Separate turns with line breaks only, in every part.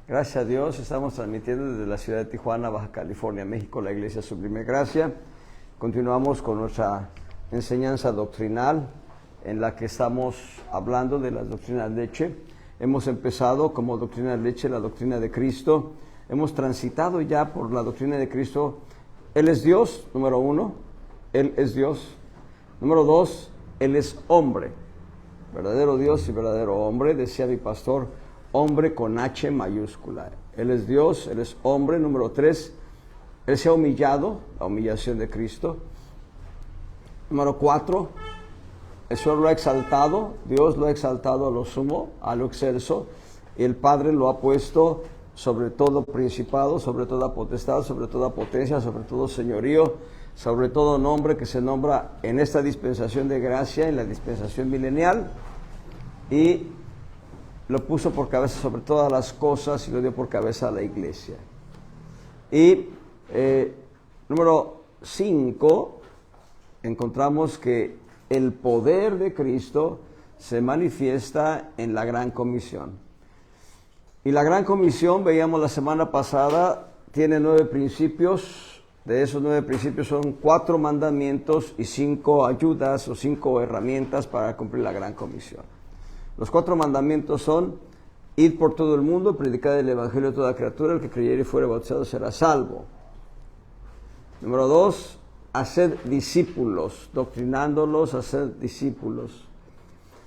Gracias a Dios, estamos transmitiendo desde la ciudad de Tijuana, Baja California, México, la Iglesia Sublime Gracia. Continuamos con nuestra enseñanza doctrinal en la que estamos hablando de las doctrinas leche. Hemos empezado como doctrina leche la doctrina de Cristo. Hemos transitado ya por la doctrina de Cristo. Él es Dios, número 1. Él es Dios. Número 2, Él es hombre. Verdadero Dios y verdadero hombre, decía mi pastor, hombre con H mayúscula. Él es Dios, Él es hombre. Número 3, Él se ha humillado, la humillación de Cristo. Número 4, el Señor lo ha exaltado, Dios lo ha exaltado a lo sumo, a lo excelso, y el Padre lo ha puesto sobre todo principado, sobre toda potestad, sobre toda potencia, sobre todo señorío, sobre todo nombre que se nombra en esta dispensación de gracia, en la dispensación milenial, y lo puso por cabeza sobre todas las cosas y lo dio por cabeza a la iglesia. Y número 5, encontramos que el poder de Cristo se manifiesta en la Gran Comisión. Y la Gran Comisión, veíamos la semana pasada, tiene 9 principios. De esos 9 principios son 4 mandamientos y 5 ayudas o 5 herramientas para cumplir la Gran Comisión. Los 4 mandamientos son: id por todo el mundo, predicad el evangelio a toda criatura, el que creyere y fuere bautizado será salvo. Número 2, haced discípulos, doctrinándolos, haced discípulos.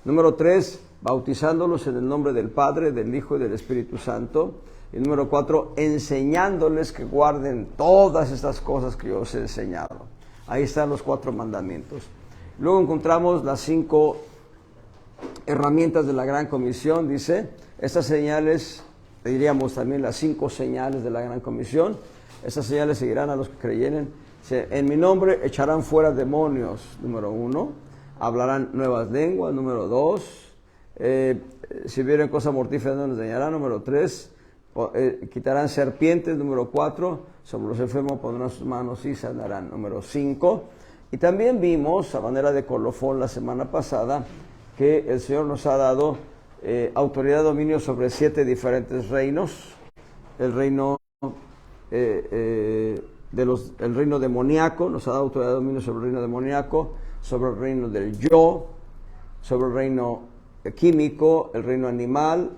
Número 3, bautizándolos en el nombre del Padre, del Hijo y del Espíritu Santo. Y número 4, enseñándoles que guarden todas estas cosas que yo os he enseñado. Ahí están los 4 mandamientos. Luego encontramos las 5 herramientas de la Gran Comisión. Dice, estas señales, diríamos también las 5 señales de la Gran Comisión. Estas señales seguirán a los que creyeren. En mi nombre echarán fuera demonios, número 1. Hablarán nuevas lenguas, número 2. Si vieren cosa mortífera no les dañará, número 3. Quitarán serpientes, número 4. Sobre los enfermos pondrán sus manos y sanarán, número 5. Y también vimos, a manera de colofón la semana pasada, que el Señor nos ha dado autoridad y dominio sobre 7 diferentes reinos. El reino el reino demoníaco, nos ha dado autoridad y dominio sobre el reino demoníaco, sobre el reino del yo, sobre el reino químico, el reino animal,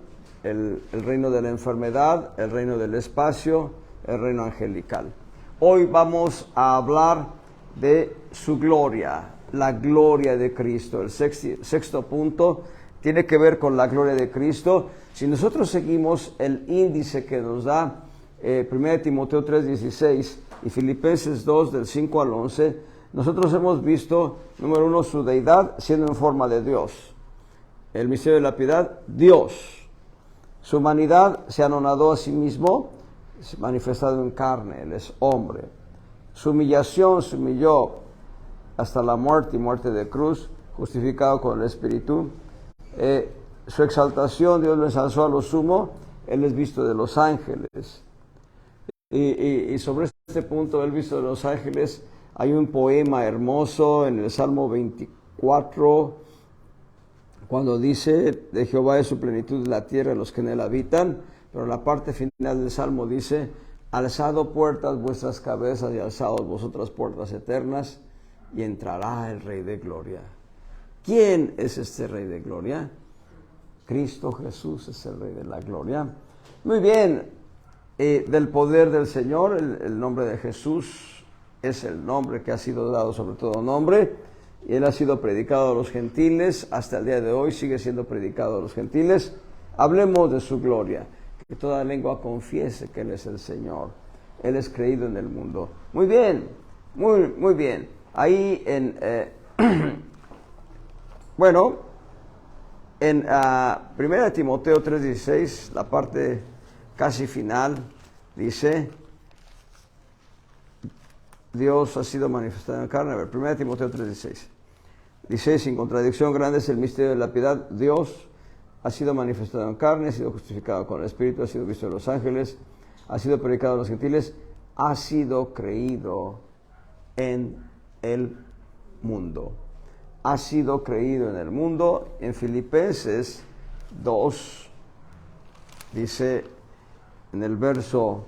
el reino de la enfermedad, el reino del espacio, el reino angelical. Hoy vamos a hablar de su gloria, la gloria de Cristo. El sexto punto tiene que ver con la gloria de Cristo. Si nosotros seguimos el índice que nos da 1 Timoteo 3:16 y Filipenses 2 del 5 al 11, nosotros hemos visto, número 1, su deidad siendo en forma de Dios. El misterio de la piedad, Dios. Su humanidad se anonadó a sí mismo, manifestado en carne, Él es hombre. Su humillación se humilló hasta la muerte y muerte de cruz, justificado con el Espíritu. Su exaltación, Dios lo ensalzó a lo sumo, Él es visto de los ángeles. Y sobre este punto, Él visto de los ángeles, hay un poema hermoso en el Salmo 24, cuando dice, de Jehová es su plenitud de la tierra, los que en él habitan, pero la parte final del Salmo dice, alzado puertas vuestras cabezas y alzados vosotras puertas eternas, y entrará el Rey de Gloria. ¿Quién es este Rey de Gloria? Cristo Jesús es el Rey de la Gloria. Muy bien, del poder del Señor, el nombre de Jesús es el nombre que ha sido dado sobre todo nombre, y Él ha sido predicado a los gentiles, hasta el día de hoy sigue siendo predicado a los gentiles. Hablemos de su gloria, que toda lengua confiese que Él es el Señor, Él es creído en el mundo. Muy bien, muy bien. Ahí en, bueno, en 1 Timoteo 3:16, la parte casi final, dice, Dios ha sido manifestado en carne. A ver, 1 Timoteo 3:16. Dice, sin contradicción grande es el misterio de la piedad. Dios ha sido manifestado en carne, ha sido justificado con el Espíritu, ha sido visto de los ángeles, ha sido predicado a los gentiles, ha sido creído en el mundo. Ha sido creído en el mundo. En Filipenses 2 dice, en el verso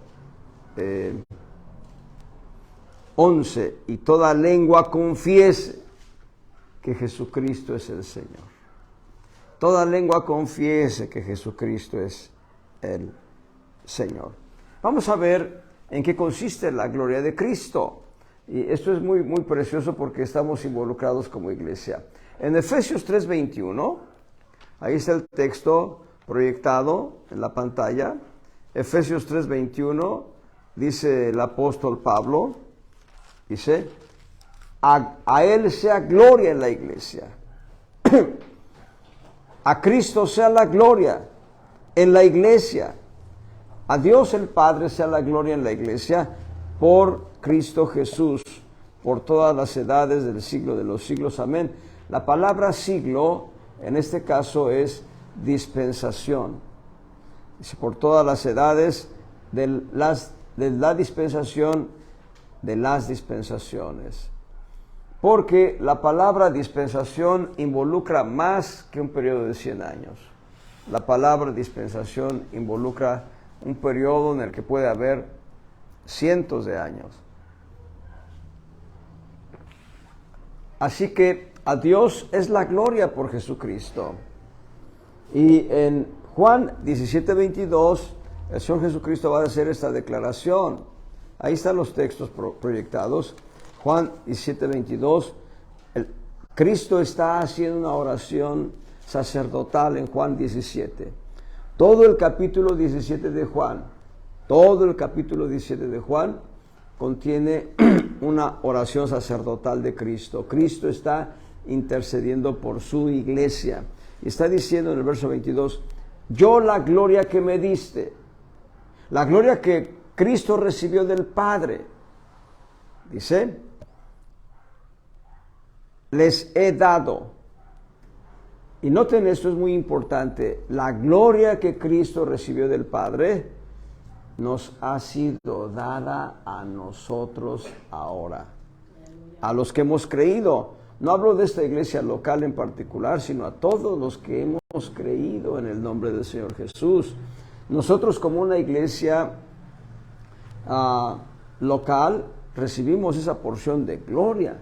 11, y toda lengua confiese que Jesucristo es el Señor. Toda lengua confiese que Jesucristo es el Señor. Vamos a ver en qué consiste la gloria de Cristo. Y esto es muy, muy precioso porque estamos involucrados como iglesia. En Efesios 3:21, ahí está el texto proyectado en la pantalla. Efesios 3:21, dice el apóstol Pablo, dice, a Él sea gloria en la iglesia. A Cristo sea la gloria en la iglesia. A Dios el Padre sea la gloria en la iglesia por Cristo Jesús, por todas las edades del siglo de los siglos. Amén. La palabra siglo, en este caso, es dispensación. Dice, por todas las edades de la dispensación de las dispensaciones. Porque la palabra dispensación involucra más que un periodo de 100 años. La palabra dispensación involucra un periodo en el que puede haber cientos de años. Así que a Dios es la gloria por Jesucristo. Y en Juan 17:22, el Señor Jesucristo va a hacer esta declaración. Ahí están los textos proyectados. Juan 17:22, Cristo está haciendo una oración sacerdotal en Juan 17. Todo el capítulo 17 de Juan, contiene una oración sacerdotal de Cristo. Cristo está intercediendo por su iglesia. Y está diciendo en el verso 22, yo la gloria que me diste, la gloria que Cristo recibió del Padre, dice, les he dado. Y noten, esto es muy importante, la gloria que Cristo recibió del Padre nos ha sido dada a nosotros ahora, a los que hemos creído. No hablo de esta iglesia local en particular, sino a todos los que hemos creído en el nombre del Señor Jesús. Nosotros como una iglesia local recibimos esa porción de gloria.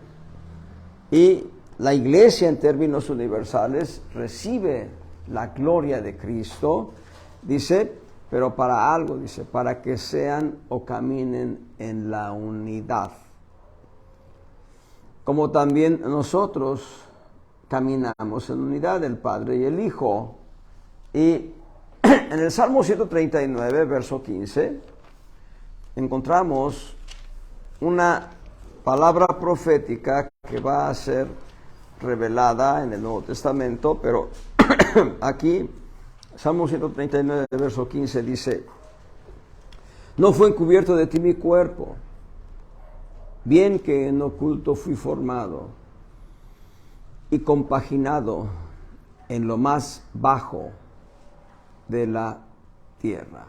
Y la iglesia en términos universales recibe la gloria de Cristo, dice, pero para algo, dice, para que sean o caminen en la unidad. Como también nosotros caminamos en unidad, el Padre y el Hijo. Y en el Salmo 139, verso 15, encontramos una palabra profética que va a ser revelada en el Nuevo Testamento, pero aquí, Salmo 139, verso 15 dice, no fue encubierto de ti mi cuerpo, bien que en oculto fui formado y compaginado en lo más bajo de la tierra.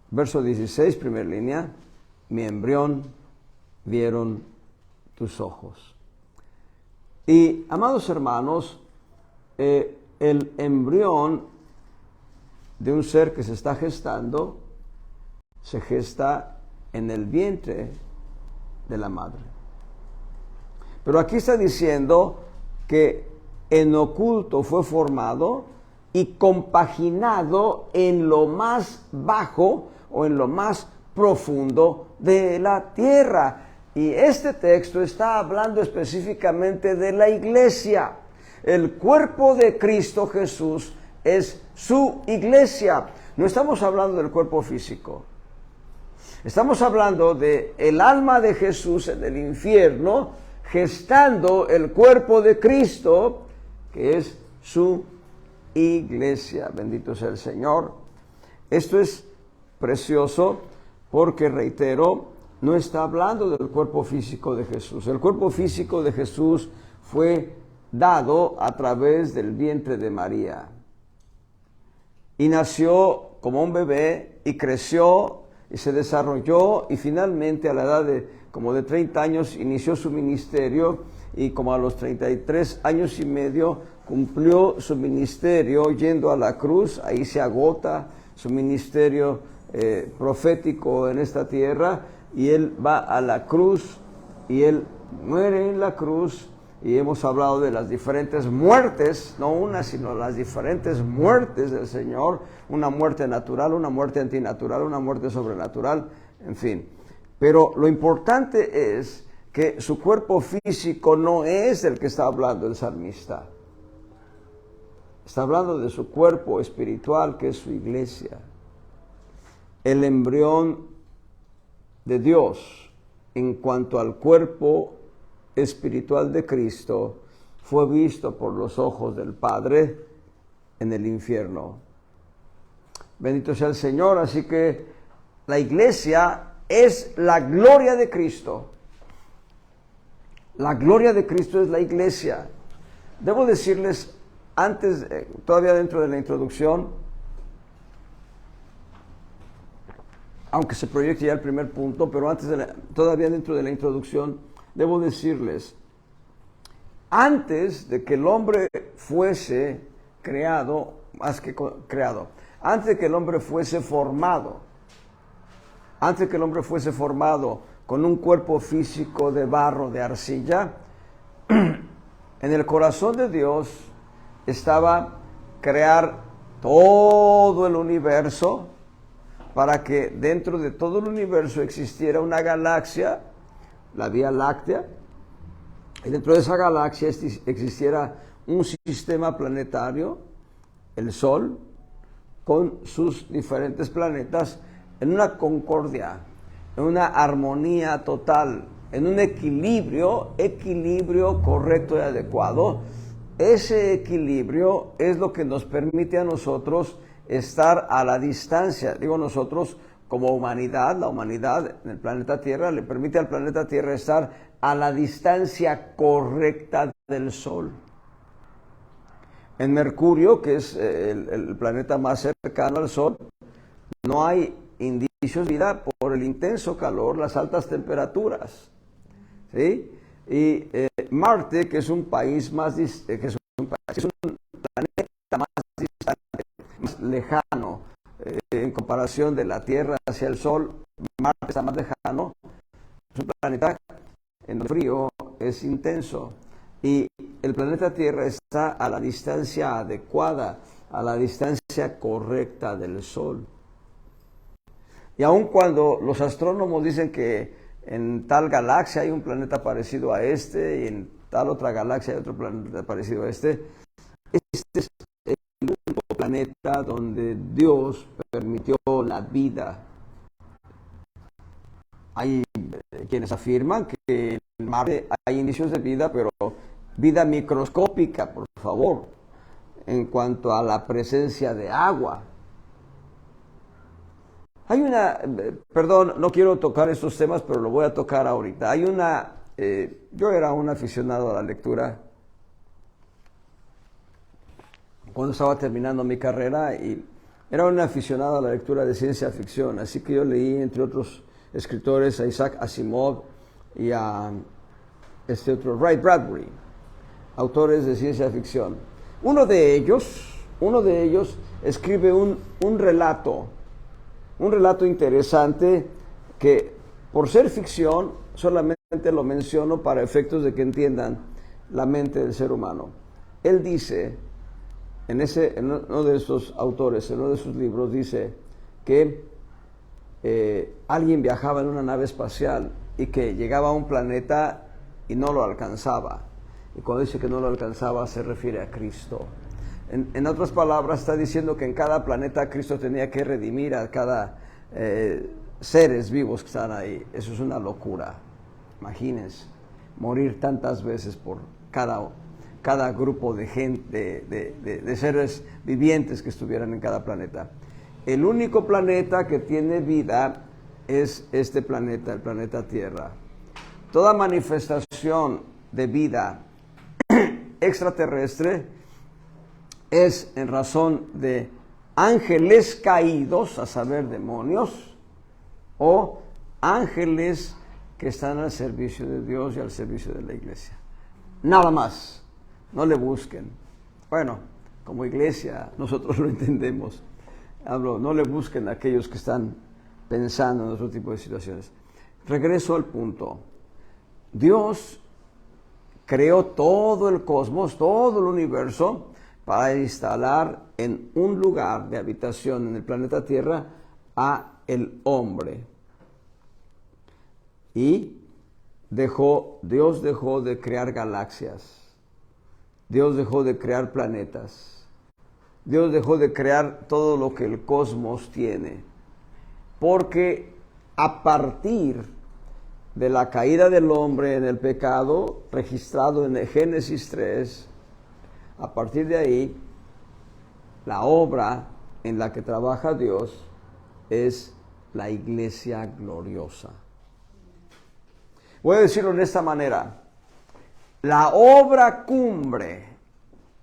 Verso 16, primera línea, mi embrión vieron tus ojos. Y, amados hermanos, el embrión de un ser que se está gestando, se gesta en el vientre de la madre. Pero aquí está diciendo que en oculto fue formado y compaginado en lo más bajo o en lo más profundo de la tierra. Y este texto está hablando específicamente de la iglesia. El cuerpo de Cristo Jesús es su iglesia. No estamos hablando del cuerpo físico. Estamos hablando de el alma de Jesús en el infierno, gestando el cuerpo de Cristo, que es su iglesia. Bendito sea el Señor. Esto es precioso porque, reitero, no está hablando del cuerpo físico de Jesús. El cuerpo físico de Jesús fue dado a través del vientre de María. Y nació como un bebé y creció y se desarrolló y finalmente a la edad de como de 30 años inició su ministerio y como a los 33 años y medio cumplió su ministerio yendo a la cruz. Ahí se agota su ministerio profético en esta tierra, y Él va a la cruz y Él muere en la cruz. Y hemos hablado de las diferentes muertes, no una, sino las diferentes muertes del Señor, una muerte natural, una muerte antinatural, una muerte sobrenatural, en fin. Pero lo importante es que su cuerpo físico no es el que está hablando el salmista. Está hablando de su cuerpo espiritual, que es su iglesia. El embrión de Dios en cuanto al cuerpo espiritual de Cristo fue visto por los ojos del Padre en el infierno. Bendito sea el Señor. Así que la iglesia es la gloria de Cristo. La gloria de Cristo es la iglesia. Debo decirles, antes, todavía dentro de la introducción, aunque se proyecte ya el primer punto, pero todavía dentro de la introducción, debo decirles, antes de que el hombre fuese creado, antes de que el hombre fuese formado, con un cuerpo físico de barro, de arcilla, en el corazón de Dios estaba crear todo el universo, para que dentro de todo el universo existiera una galaxia, la Vía Láctea, y dentro de esa galaxia existiera un sistema planetario, el Sol, con sus diferentes planetas, en una concordia, en una armonía total, en un equilibrio correcto y adecuado. Ese equilibrio es lo que nos permite a nosotros estar a la distancia, digo nosotros como humanidad, la humanidad en el planeta Tierra le permite al planeta Tierra estar a la distancia correcta del Sol. En Mercurio, que es el planeta más cercano al Sol, no hay indicios de vida por el intenso calor, las altas temperaturas, ¿sí? Y Marte, que es un país más es un planeta más distante, más lejano, en comparación de la Tierra hacia el Sol, Marte está más lejano. Es un planeta en el frío es intenso, y el planeta Tierra está a la distancia adecuada, a la distancia correcta del Sol. Y aun cuando los astrónomos dicen que en tal galaxia hay un planeta parecido a este, y en tal otra galaxia hay otro planeta parecido a este es el único planeta donde Dios permitió la vida. Hay quienes afirman que en Marte hay indicios de vida, pero vida microscópica, por favor, en cuanto a la presencia de agua. Hay perdón, no quiero tocar estos temas, pero lo voy a tocar ahorita. Yo era un aficionado a la lectura cuando estaba terminando mi carrera, y era un aficionado a la lectura de ciencia ficción, así que yo leí, entre otros escritores, a Isaac Asimov y a Ray Bradbury, autores de ciencia ficción. Uno de ellos escribe un relato interesante que, por ser ficción, solamente lo menciono para efectos de que entiendan la mente del ser humano. Él dice, en uno de estos autores, en uno de sus libros, dice que alguien viajaba en una nave espacial y que llegaba a un planeta y no lo alcanzaba. Y cuando dice que no lo alcanzaba, se refiere a Cristo. En otras palabras, está diciendo que en cada planeta Cristo tenía que redimir a cada seres vivos que están ahí. Eso es una locura. Imagínense, morir tantas veces por cada grupo de gente, de seres vivientes que estuvieran en cada planeta. El único planeta que tiene vida es este planeta, el planeta Tierra. Toda manifestación de vida extraterrestre es en razón de ángeles caídos, a saber, demonios, o ángeles que están al servicio de Dios y al servicio de la iglesia. Nada más, no le busquen. Bueno, como iglesia nosotros lo entendemos. no le busquen a aquellos que están pensando en otro tipo de situaciones. Regreso al punto. Dios creó todo el cosmos, todo el universo, para instalar en un lugar de habitación en el planeta Tierra a el hombre. Y Dios dejó de crear galaxias. Dios dejó de crear planetas. Dios dejó de crear todo lo que el cosmos tiene. Porque a partir de la caída del hombre en el pecado, registrado en Génesis 3, a partir de ahí, la obra en la que trabaja Dios es la iglesia gloriosa. Voy a decirlo de esta manera. La obra cumbre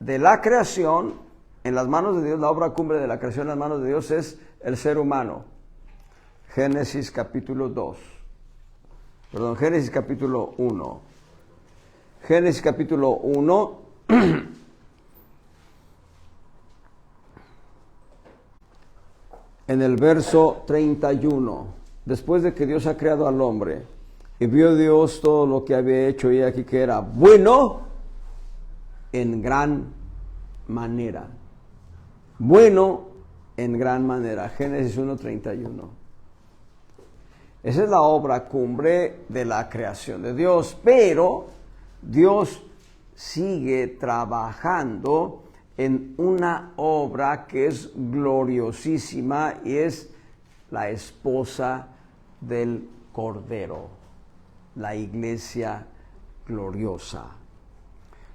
de la creación en las manos de Dios, la obra cumbre de la creación en las manos de Dios es el ser humano. Génesis capítulo 1. Génesis capítulo 1. En el verso 31. Después de que Dios ha creado al hombre, y vio Dios todo lo que había hecho, y aquí que era bueno en gran manera. Bueno en gran manera. Génesis 1:31. Esa es la obra cumbre de la creación de Dios. Pero Dios sigue trabajando en una obra que es gloriosísima y es la esposa del Cordero, la iglesia gloriosa.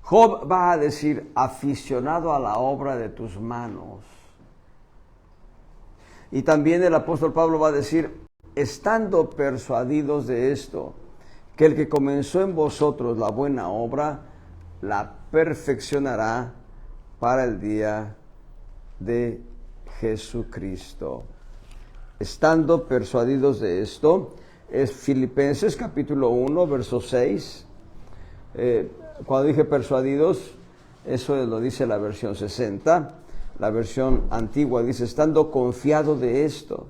Job va a decir, aficionado a la obra de tus manos. Y también el apóstol Pablo va a decir, estando persuadidos de esto, que el que comenzó en vosotros la buena obra, la perfeccionará para el día de Jesucristo. Estando persuadidos de esto, es Filipenses capítulo 1, verso 6. Cuando dije persuadidos, eso lo dice la versión 60. La versión antigua dice, estando confiado de esto,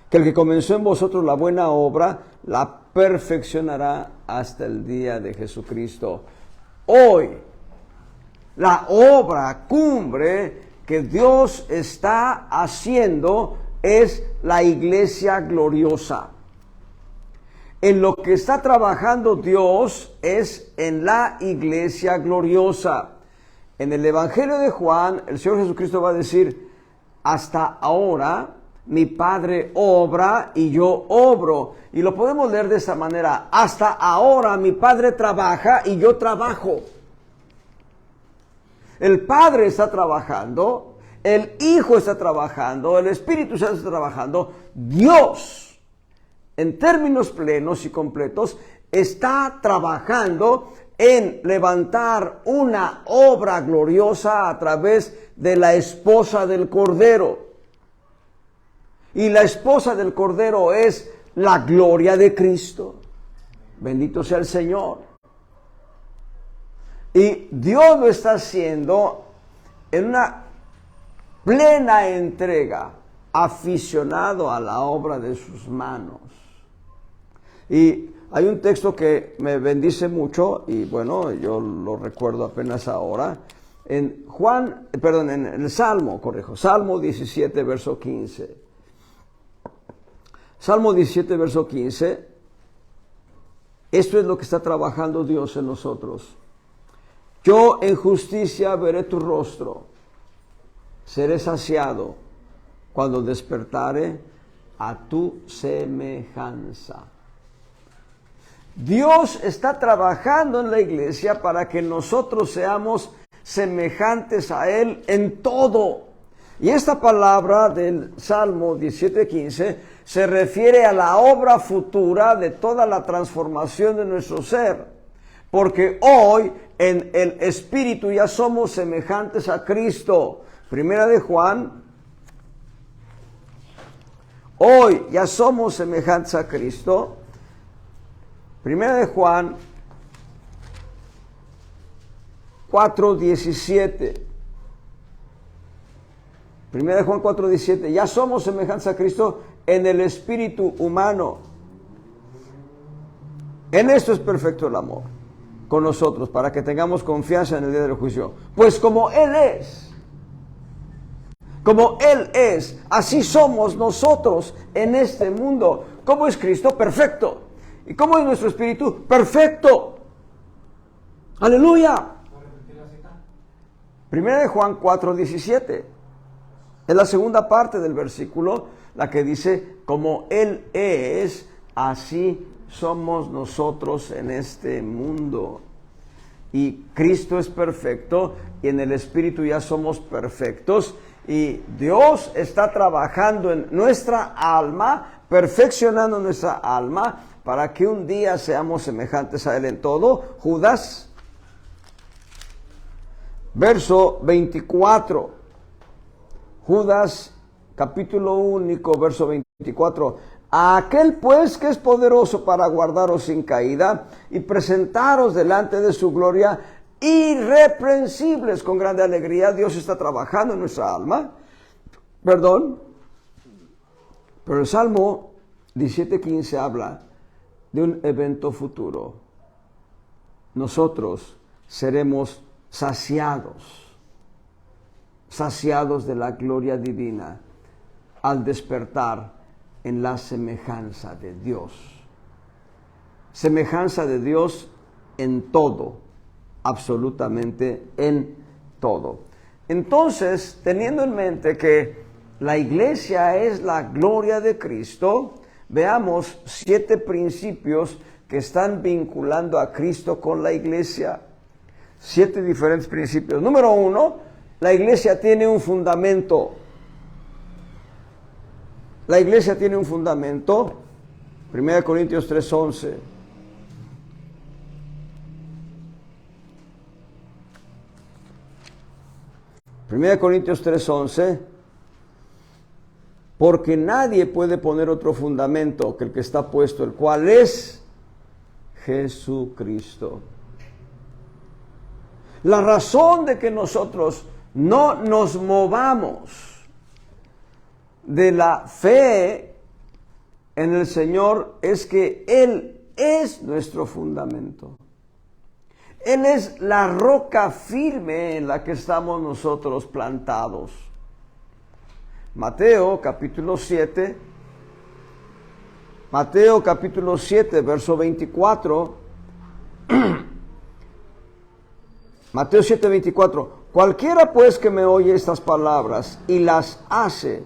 que el que comenzó en vosotros la buena obra, la perfeccionará hasta el día de Jesucristo. Hoy, la obra cumbre que Dios está haciendo es la iglesia gloriosa. En lo que está trabajando Dios es en la iglesia gloriosa. En el Evangelio de Juan, el Señor Jesucristo va a decir, hasta ahora mi Padre obra y yo obro. Y lo podemos leer de esta manera, hasta ahora mi Padre trabaja y yo trabajo. El Padre está trabajando, el Hijo está trabajando, el Espíritu Santo está trabajando. Dios, en términos plenos y completos, está trabajando en levantar una obra gloriosa a través de la esposa del Cordero. Y la esposa del Cordero es la gloria de Cristo. Bendito sea el Señor. Y Dios lo está haciendo en una plena entrega, aficionado a la obra de sus manos. Y hay un texto que me bendice mucho, y bueno, yo lo recuerdo apenas ahora, en el Salmo 17, verso 15. Salmo 17, verso 15. Esto es lo que está trabajando Dios en nosotros. Yo en justicia veré tu rostro, seré saciado cuando despertare a tu semejanza. Dios está trabajando en la iglesia para que nosotros seamos semejantes a Él en todo. Y esta palabra del Salmo 17:15 se refiere a la obra futura de toda la transformación de nuestro ser. Porque hoy en el Espíritu ya somos semejantes a Cristo. Primera de Juan. Hoy ya somos semejantes a Cristo. Primera de Juan 4:17. Primera de Juan 4:17, ya somos semejantes a Cristo en el espíritu humano. En esto es perfecto el amor con nosotros, para que tengamos confianza en el día del juicio. Pues como Él es, así somos nosotros en este mundo. ¿Cómo es Cristo? Perfecto. ¿Y cómo es nuestro espíritu? Perfecto. Aleluya. Primera de Juan 4:17. Es la segunda parte del versículo, la que dice, como Él es, así somos nosotros en este mundo. Y Cristo es perfecto, y en el Espíritu ya somos perfectos, y Dios está trabajando en nuestra alma, perfeccionando nuestra alma, para que un día seamos semejantes a Él en todo. Judas, verso 24. Judas, capítulo único, verso 24. A aquel pues que es poderoso para guardaros sin caída y presentaros delante de su gloria irreprensibles con grande alegría. Dios está trabajando en nuestra alma. Pero el Salmo 17:15 habla de un evento futuro. Nosotros seremos saciados de la gloria divina al despertar en la semejanza de Dios. Semejanza de Dios en todo, absolutamente en todo. Entonces, teniendo en mente que la iglesia es la gloria de Cristo, veamos 7 principios que están vinculando a Cristo con la iglesia. 7 diferentes principios. Número 1, la iglesia tiene un fundamento. La iglesia tiene un fundamento. 1 Corintios 3:11. Primera Corintios 3:11. Porque nadie puede poner otro fundamento que el que está puesto, el cual es Jesucristo. La razón de que nosotros no nos movamos de la fe en el Señor es que Él es nuestro fundamento. Él es la roca firme en la que estamos nosotros plantados. Mateo capítulo 7, verso 24. Mateo 7:24. Cualquiera pues que me oye estas palabras y las hace,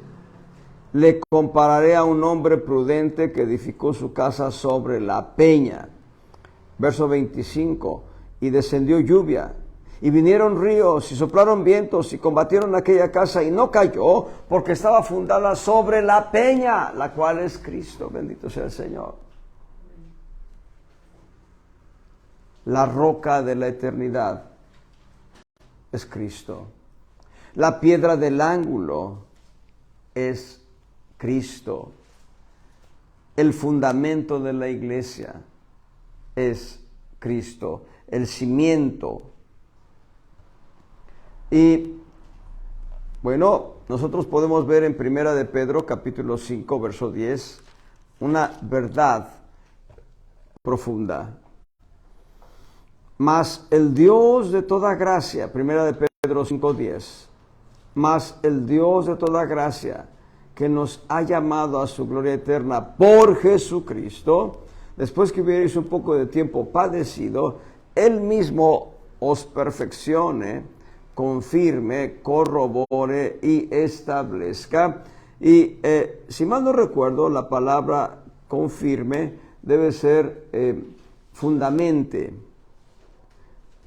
le compararé a un hombre prudente que edificó su casa sobre la peña. Verso 25. Y descendió lluvia, y vinieron ríos, y soplaron vientos, y combatieron aquella casa, y no cayó, porque estaba fundada sobre la peña, la cual es Cristo. Bendito sea el Señor. La roca de la eternidad es Cristo. La piedra del ángulo es Cristo. El fundamento de la iglesia es Cristo. El cimiento. Y bueno, nosotros podemos ver en Primera de Pedro, capítulo 5, verso 10, una verdad profunda. Mas el Dios de toda gracia, Primera de Pedro 5:10, mas el Dios de toda gracia, que nos ha llamado a su gloria eterna por Jesucristo, después que hubierais un poco de tiempo padecido, Él mismo os perfeccione, confirme, corrobore y establezca. Y si mal no recuerdo, la palabra confirme debe ser fundamente.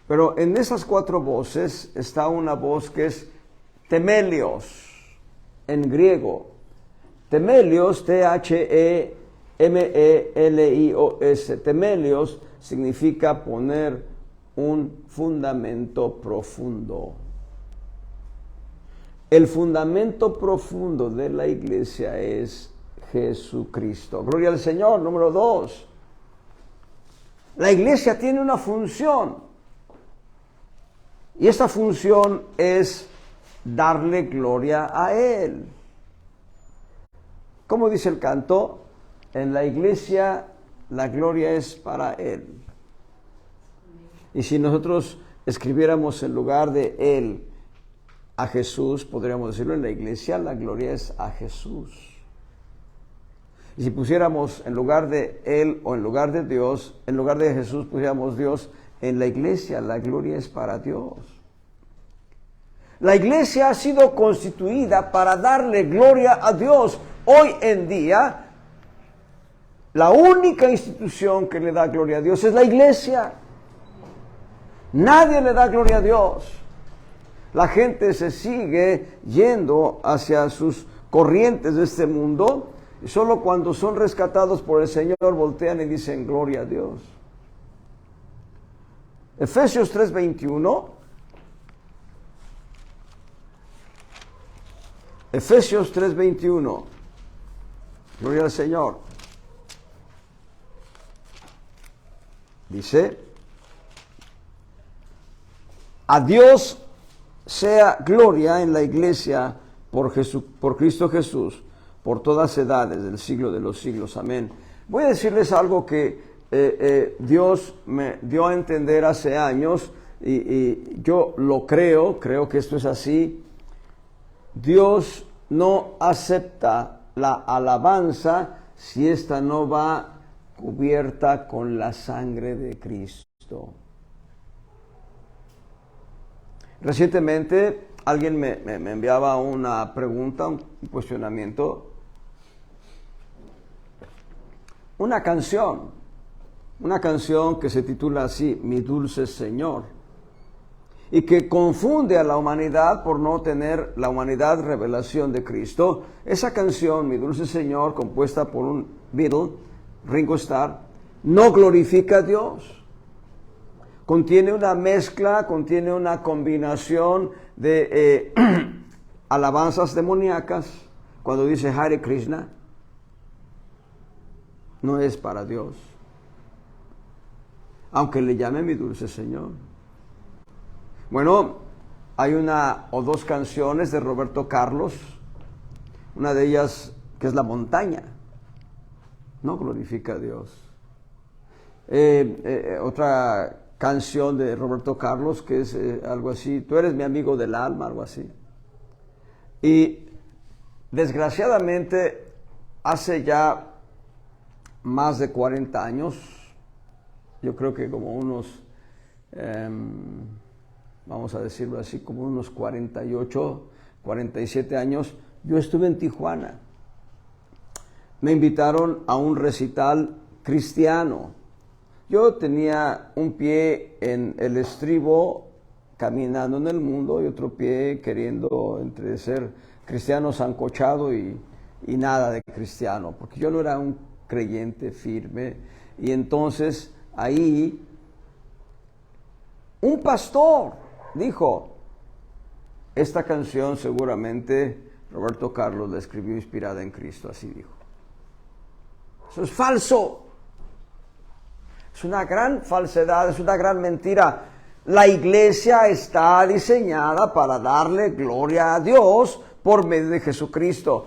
Pero en esas 4 voces está una voz que es temelios, en griego. Temelios, T-H-E-M-E-L-I-O-S. Temelios significa poner un fundamento profundo. El fundamento profundo de la iglesia es Jesucristo. Gloria al Señor. Número 2. La iglesia tiene una función. Y esta función es darle gloria a Él. Como dice el canto, en la iglesia la gloria es para Él. Y si nosotros escribiéramos en lugar de Él a Jesús, podríamos decirlo, en la iglesia la gloria es a Jesús. Y si pusiéramos en lugar de Él o en lugar de Dios, en lugar de Jesús pusiéramos Dios, en la iglesia la gloria es para Dios. La iglesia ha sido constituida para darle gloria a Dios. Hoy en día, la única institución que le da gloria a Dios es la iglesia. Nadie le da gloria a Dios. La gente se sigue yendo hacia sus corrientes de este mundo y solo cuando son rescatados por el Señor voltean y dicen gloria a Dios. Efesios 3:21. Efesios 3:21. Gloria al Señor. Dice: a Dios sea gloria en la iglesia por Cristo Jesús, por todas edades del siglo de los siglos. Amén. Voy a decirles algo que Dios me dio a entender hace años y yo lo creo que esto es así. Dios no acepta la alabanza si ésta no va cubierta con la sangre de Cristo. Recientemente alguien me enviaba una pregunta, un cuestionamiento, una canción que se titula así, Mi Dulce Señor, y que confunde a la humanidad por no tener la humanidad revelación de Cristo. Esa canción, Mi Dulce Señor, compuesta por un Beatle, Ringo Starr, no glorifica a Dios. Contiene una mezcla, contiene una combinación de alabanzas demoníacas. Cuando dice Hare Krishna, no es para Dios, aunque le llame Mi Dulce Señor. Bueno, hay una o dos canciones de Roberto Carlos, una de ellas que es La Montaña, no glorifica a Dios. Otra canción de Roberto Carlos que es algo así, Tú eres mi amigo del alma, algo así. Y desgraciadamente hace ya más de 40 años, yo creo que como unos, vamos a decirlo así, como unos 48, 47 años, yo estuve en Tijuana. Me invitaron a un recital cristiano. Yo tenía un pie en el estribo caminando en el mundo y otro pie queriendo entre ser cristiano sancochado y nada de cristiano, porque yo no era un creyente firme. Y entonces ahí un pastor dijo, esta canción seguramente Roberto Carlos la escribió inspirada en Cristo, así dijo. Eso es falso. Es una gran falsedad, es una gran mentira. La iglesia está diseñada para darle gloria a Dios por medio de Jesucristo.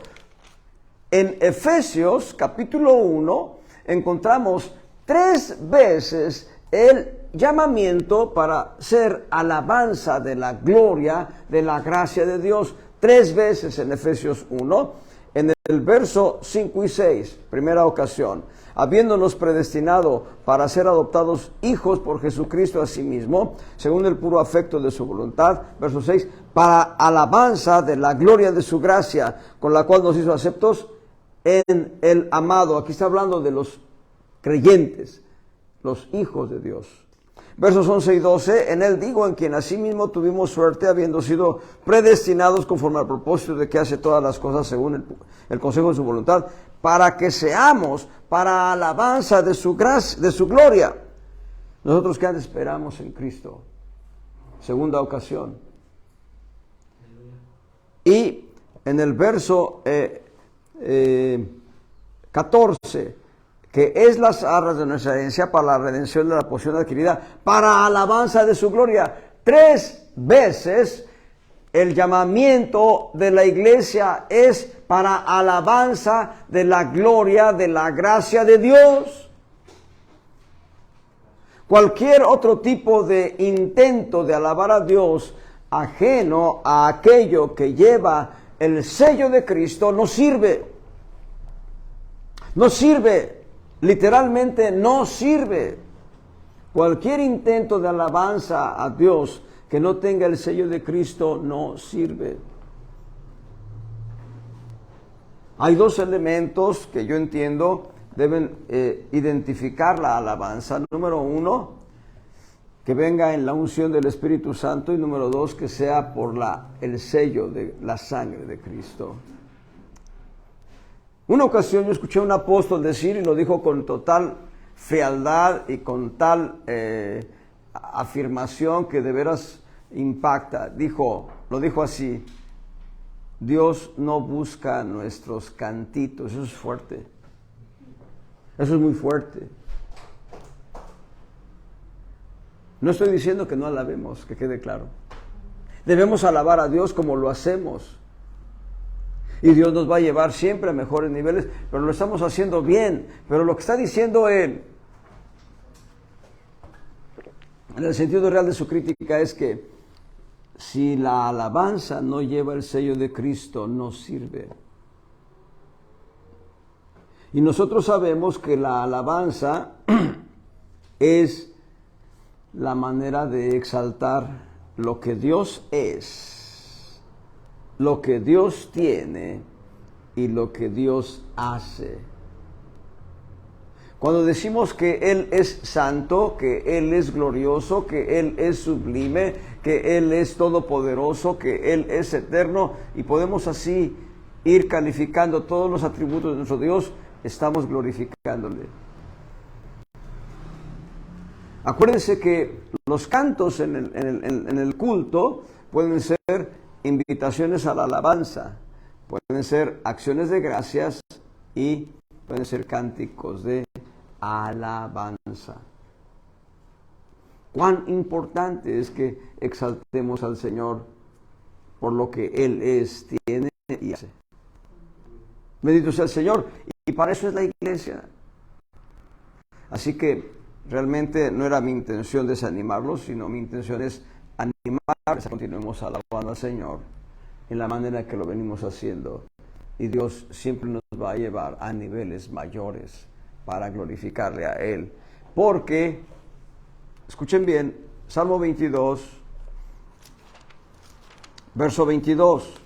En Efesios capítulo 1 encontramos 3 veces el llamamiento para ser alabanza de la gloria, de la gracia de Dios. 3 veces en Efesios 1, en el verso 5 y 6, primera ocasión. Habiéndonos predestinado para ser adoptados hijos por Jesucristo a sí mismo, según el puro afecto de su voluntad, verso 6, para alabanza de la gloria de su gracia, con la cual nos hizo aceptos en el amado. Aquí está hablando de los creyentes, los hijos de Dios. Versos 11 y 12, en él digo, en quien asimismo tuvimos suerte, habiendo sido predestinados conforme al propósito de que hace todas las cosas según el consejo de su voluntad, para que seamos para alabanza de su gracia, de su gloria. Nosotros que esperamos en Cristo. Segunda ocasión. Y en el verso 14, que es las arras de nuestra herencia para la redención de la posesión adquirida, para alabanza de su gloria. 3 veces El llamamiento de la iglesia es para alabanza de la gloria, de la gracia de Dios. Cualquier otro tipo de intento de alabar a Dios ajeno a aquello que lleva el sello de Cristo no sirve. No sirve. Literalmente no sirve. Cualquier intento de alabanza a Dios que no tenga el sello de Cristo no sirve. Hay dos elementos que yo entiendo deben identificar la alabanza. Número uno, que venga en la unción del Espíritu Santo, y número dos, que sea por el sello de la sangre de Cristo. Una ocasión yo escuché a un apóstol decir, y lo dijo con total frialdad y con tal afirmación que de veras impacta. Lo dijo así: Dios no busca nuestros cantitos. Eso es fuerte. Eso es muy fuerte. No estoy diciendo que no alabemos, que quede claro. Debemos alabar a Dios como lo hacemos. Y Dios nos va a llevar siempre a mejores niveles, pero lo estamos haciendo bien. Pero lo que está diciendo Él, en el sentido real de su crítica, es que si la alabanza no lleva el sello de Cristo, no sirve. Y nosotros sabemos que la alabanza es la manera de exaltar lo que Dios es, lo que Dios tiene y lo que Dios hace. Cuando decimos que Él es santo, que Él es glorioso, que Él es sublime, que Él es todopoderoso, que Él es eterno, y podemos así ir calificando todos los atributos de nuestro Dios, estamos glorificándole. Acuérdense que los cantos en el culto pueden ser invitaciones a la alabanza, pueden ser acciones de gracias y pueden ser cánticos de alabanza. Cuán importante es que exaltemos al Señor por lo que Él es, tiene y hace. Bendito sea el Señor, y para eso es la iglesia. Así que realmente no era mi intención desanimarlos, sino mi intención es animarles a que continuemos alabando al Señor en la manera que lo venimos haciendo. Y Dios siempre nos va a llevar a niveles mayores para glorificarle a Él. Porque, escuchen bien, Salmo 22, verso 22.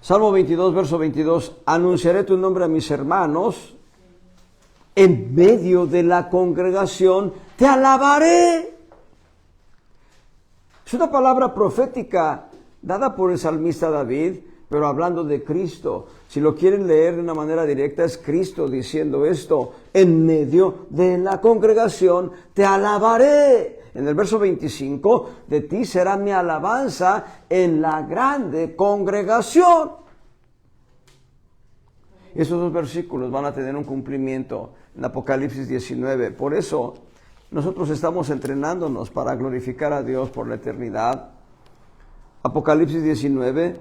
Salmo 22, verso 22. Anunciaré tu nombre a mis hermanos. En medio de la congregación te alabaré. Es una palabra profética dada por el salmista David, pero hablando de Cristo. Si lo quieren leer de una manera directa, es Cristo diciendo esto: en medio de la congregación te alabaré. En el verso 25, de ti será mi alabanza en la grande congregación. Esos dos versículos van a tener un cumplimiento en Apocalipsis 19. Por eso nosotros estamos entrenándonos para glorificar a Dios por la eternidad. Apocalipsis 19.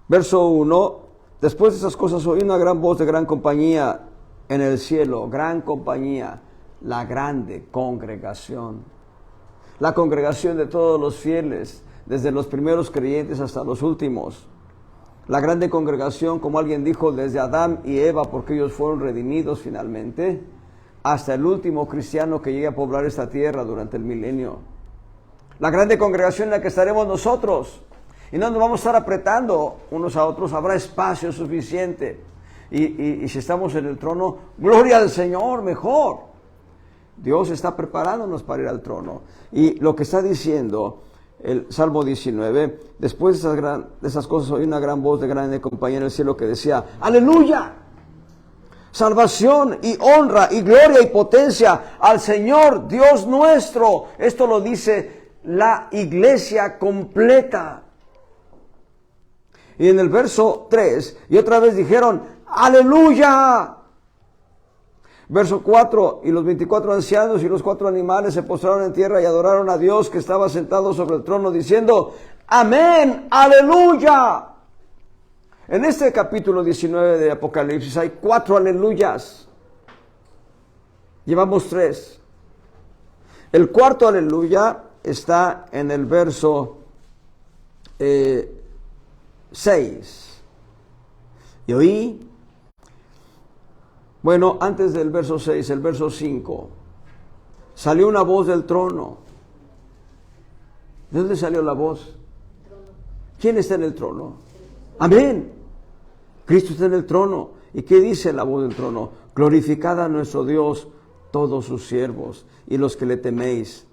Verso 1. Después de esas cosas oí una gran voz de gran compañía en el cielo. Gran compañía, la grande congregación. La congregación de todos los fieles, desde los primeros creyentes hasta los últimos. La grande congregación, como alguien dijo, desde Adán y Eva, porque ellos fueron redimidos finalmente, hasta el último cristiano que llegue a poblar esta tierra durante el milenio. La grande congregación en la que estaremos nosotros. Y no nos vamos a estar apretando unos a otros, habrá espacio suficiente. Y si estamos en el trono, gloria al Señor, mejor. Dios está preparándonos para ir al trono. Y lo que está diciendo el Salmo 19, después de esas cosas oí una gran voz de grande compañía en el cielo que decía: ¡Aleluya! Salvación y honra y gloria y potencia al Señor Dios nuestro. Esto lo dice la iglesia completa. Y en el verso 3, y otra vez dijeron: ¡Aleluya! Verso 4, y los 24 ancianos y los 4 animales se postraron en tierra y adoraron a Dios que estaba sentado sobre el trono, diciendo, amén, aleluya. En este capítulo 19 de Apocalipsis hay 4 aleluyas. Llevamos 3. El cuarto aleluya está en el verso 6. Y oí, bueno, antes del verso 6, el verso 5, salió una voz del trono. ¿De dónde salió la voz? ¿Quién está en el trono? Amén. Cristo está en el trono. ¿Y qué dice la voz del trono? Glorificad a nuestro Dios todos sus siervos y los que le teméis,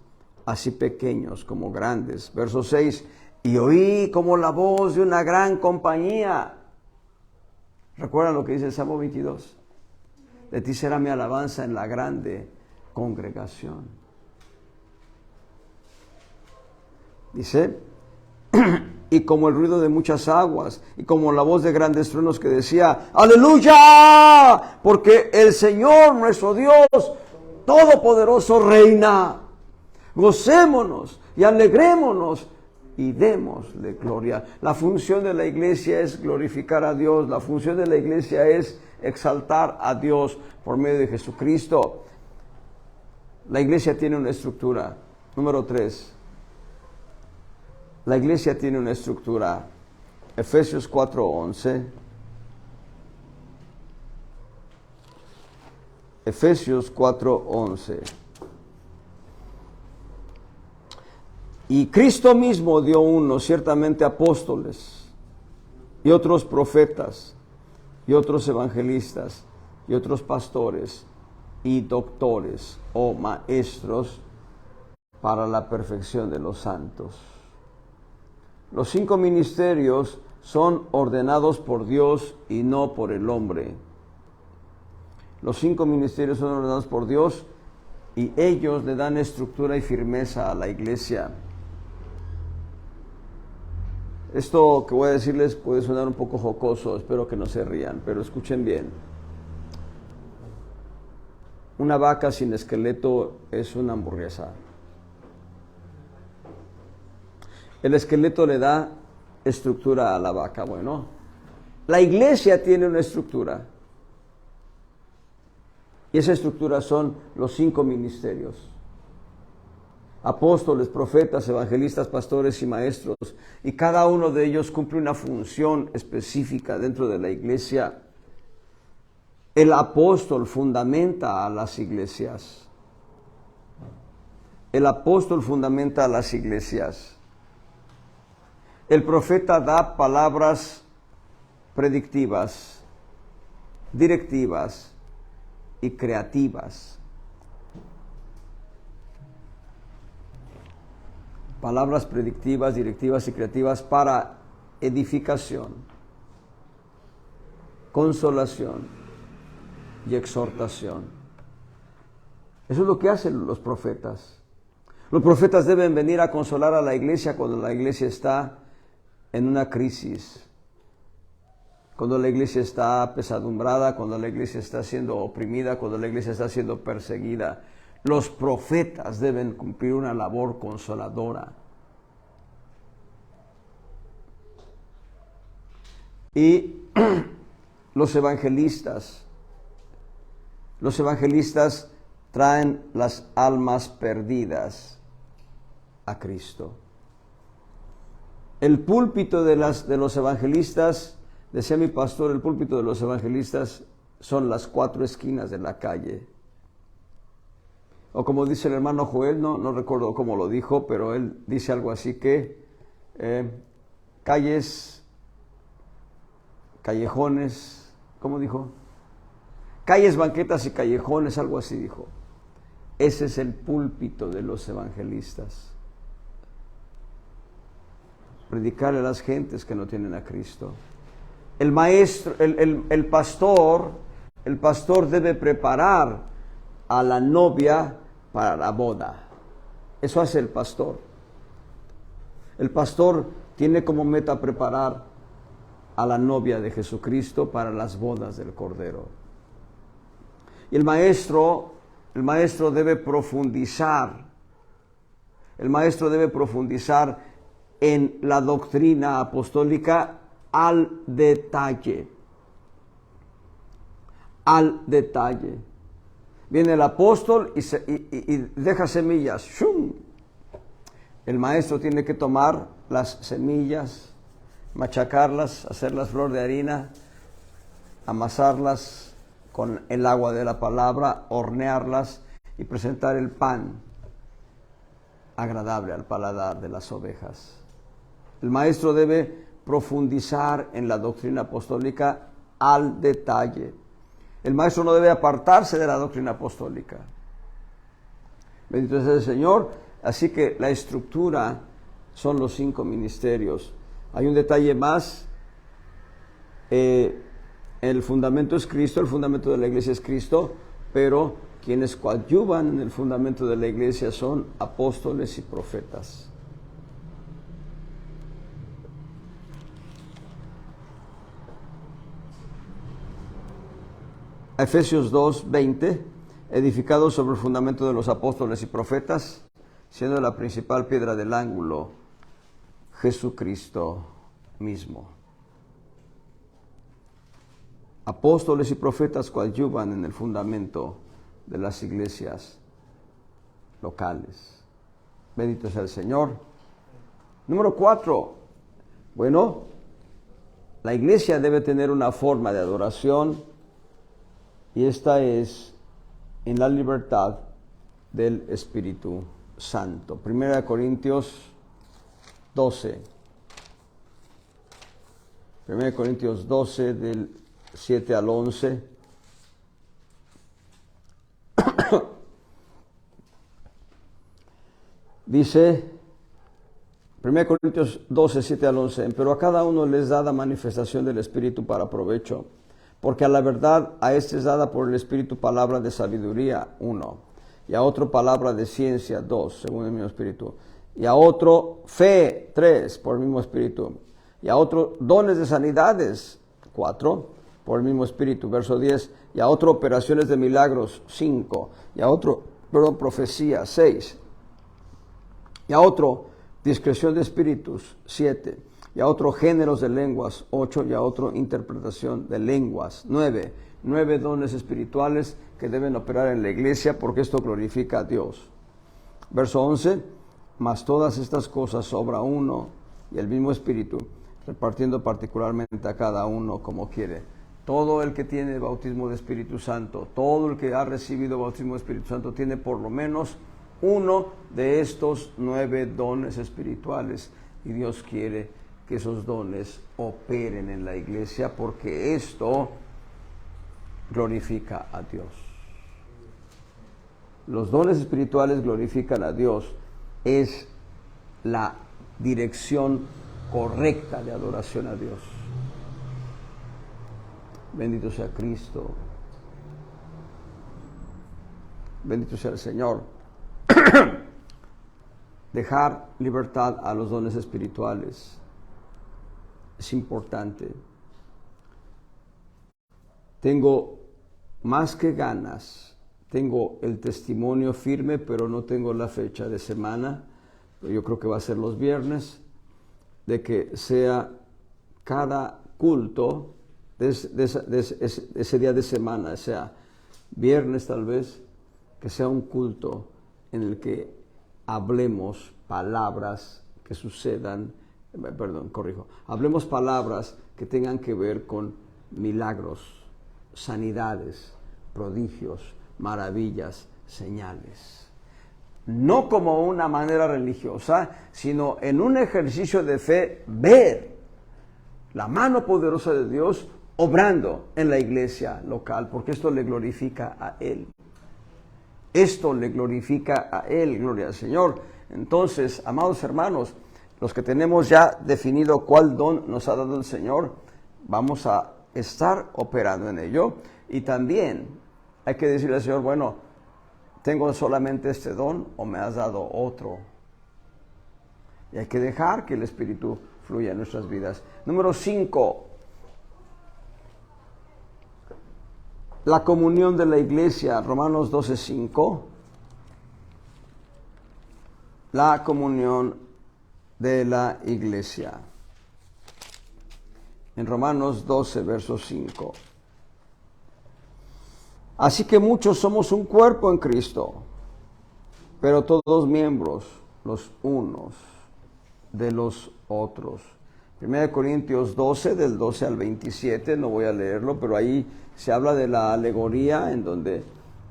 así pequeños como grandes. Verso 6, y oí como la voz de una gran compañía. ¿Recuerdan lo que dice el Salmo 22? De ti será mi alabanza en la grande congregación. Dice, y como el ruido de muchas aguas, y como la voz de grandes truenos que decía, ¡aleluya! Porque el Señor nuestro Dios Todopoderoso reina. Gocémonos y alegrémonos y démosle gloria. La función de la iglesia es glorificar a Dios. La función de la iglesia es exaltar a Dios por medio de Jesucristo. La iglesia tiene una estructura. Número 3. La iglesia tiene una estructura. Efesios 4:11. Efesios 4:11. Y Cristo mismo dio unos ciertamente apóstoles, y otros profetas, y otros evangelistas, y otros pastores, y doctores o maestros para la perfección de los santos. Los 5 ministerios son ordenados por Dios y no por el hombre. Los 5 ministerios son ordenados por Dios y ellos le dan estructura y firmeza a la iglesia. Esto que voy a decirles puede sonar un poco jocoso, espero que no se rían, pero escuchen bien. Una vaca sin esqueleto es una hamburguesa. El esqueleto le da estructura a la vaca. Bueno, la iglesia tiene una estructura. Y esa estructura son los 5 ministerios. Apóstoles, profetas, evangelistas, pastores y maestros. Y cada uno de ellos cumple una función específica dentro de la iglesia. El apóstol fundamenta a las iglesias. El apóstol fundamenta a las iglesias. El profeta da palabras predictivas, directivas y creativas. Palabras predictivas, directivas y creativas para edificación, consolación y exhortación. Eso es lo que hacen los profetas. Los profetas deben venir a consolar a la iglesia cuando la iglesia está en una crisis, cuando la iglesia está apesadumbrada, cuando la iglesia está siendo oprimida, cuando la iglesia está siendo perseguida. Los profetas deben cumplir una labor consoladora. Y los evangelistas traen las almas perdidas a Cristo. El púlpito de los evangelistas, decía mi pastor, el púlpito de los evangelistas son las 4 esquinas de la calle. O como dice el hermano Joel, no recuerdo cómo lo dijo, pero él dice algo así que calles, callejones, ¿cómo dijo? Calles, banquetas y callejones, algo así dijo. Ese es el púlpito de los evangelistas. Predicarle a las gentes que no tienen a Cristo. El maestro, el pastor debe preparar a la novia para la boda. Eso hace el pastor. El pastor tiene como meta preparar a la novia de Jesucristo para las bodas del Cordero. Y el maestro debe profundizar. El maestro debe profundizar en la doctrina apostólica al detalle. Al detalle. Viene el apóstol y deja semillas. ¡Shum! El maestro tiene que tomar las semillas, machacarlas, hacerlas flor de harina, amasarlas con el agua de la palabra, hornearlas y presentar el pan agradable al paladar de las ovejas. El maestro debe profundizar en la doctrina apostólica al detalle. El maestro no debe apartarse de la doctrina apostólica. Bendito sea el Señor. Así que la estructura son los 5 ministerios. Hay un detalle más. El fundamento es Cristo, el fundamento de la iglesia es Cristo, pero quienes coadyuvan en el fundamento de la iglesia son apóstoles y profetas. Efesios 2:20, edificado sobre el fundamento de los apóstoles y profetas, siendo la principal piedra del ángulo Jesucristo mismo. Apóstoles y profetas coadyuvan en el fundamento de las iglesias locales. Bendito sea el Señor. Número 4. Bueno, la iglesia debe tener una forma de adoración y esta es en la libertad del Espíritu Santo. 1 Corintios 12. 1 Corintios 12 del 7 al 11. Dice 1 Corintios 12, 7 al 11, pero a cada uno les da la manifestación del Espíritu para provecho, porque a la verdad a este es dada por el Espíritu palabra de sabiduría, 1, y a otro palabra de ciencia, 2, según el mismo Espíritu, y a otro fe, 3, por el mismo Espíritu, y a otro dones de sanidades, 4, por el mismo Espíritu, verso 10, y a otro operaciones de milagros, 5, y a otro, profecía, 6, y a otro discreción de espíritus, 7, y a otro géneros de lenguas, 8, y a otro interpretación de lenguas, 9. 9 dones espirituales que deben operar en la iglesia porque esto glorifica a Dios. Verso 11, mas todas estas cosas sobra uno y el mismo Espíritu, repartiendo particularmente a cada uno como quiere. Todo el que tiene bautismo de Espíritu Santo, todo el que ha recibido bautismo de Espíritu Santo tiene por lo menos uno de estos 9 dones espirituales y Dios quiere que esos dones operen en la iglesia porque esto glorifica a Dios. Los dones espirituales glorifican a Dios, es la dirección correcta de adoración a Dios. Bendito sea Cristo. Bendito sea el Señor. Dejar libertad a los dones espirituales es importante. Tengo más que ganas, tengo el testimonio firme, pero no tengo la fecha de semana, pero yo creo que va a ser los viernes, de que sea cada culto de ese día de semana, sea viernes tal vez, que sea un culto en el que hablemos palabras que sucedan, hablemos palabras que tengan que ver con milagros, sanidades, prodigios, maravillas, señales. No como una manera religiosa, sino en un ejercicio de fe, ver la mano poderosa de Dios obrando en la iglesia local, porque esto le glorifica a Él. Esto le glorifica a Él, gloria al Señor. Entonces, amados hermanos, los que tenemos ya definido cuál don nos ha dado el Señor, vamos a estar operando en ello. Y también hay que decirle al Señor, bueno, ¿tengo solamente este don o me has dado otro? Y hay que dejar que el Espíritu fluya en nuestras vidas. Número 5. la comunión de la iglesia, Romanos 12:5. La comunión de la iglesia. En Romanos 12, verso 5. Así que muchos somos un cuerpo en Cristo, pero todos miembros los unos de los otros. 1 Corintios 12, del 12 al 27, no voy a leerlo, pero ahí se habla de la alegoría en donde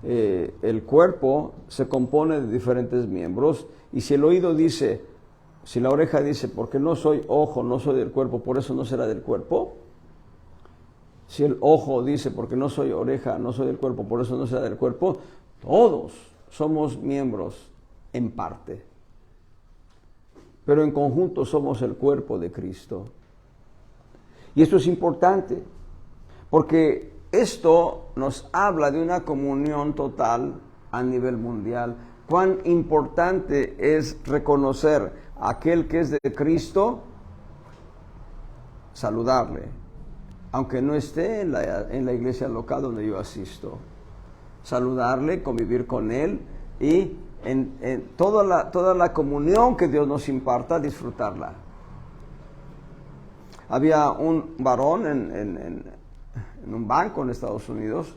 el cuerpo se compone de diferentes miembros, y si el oído dice, si la oreja dice, porque no soy ojo, no soy del cuerpo, por eso no será del cuerpo. Si el ojo dice, porque no soy oreja, no soy del cuerpo, por eso no será del cuerpo. Todos somos miembros en parte, pero en conjunto somos el cuerpo de Cristo. Y esto es importante, porque esto nos habla de una comunión total a nivel mundial. Cuán importante es reconocer a aquel que es de Cristo, saludarle, aunque no esté en la iglesia local donde yo asisto. Saludarle, convivir con él y en toda la comunión que Dios nos imparta, disfrutarla. Había un varón en un banco en Estados Unidos.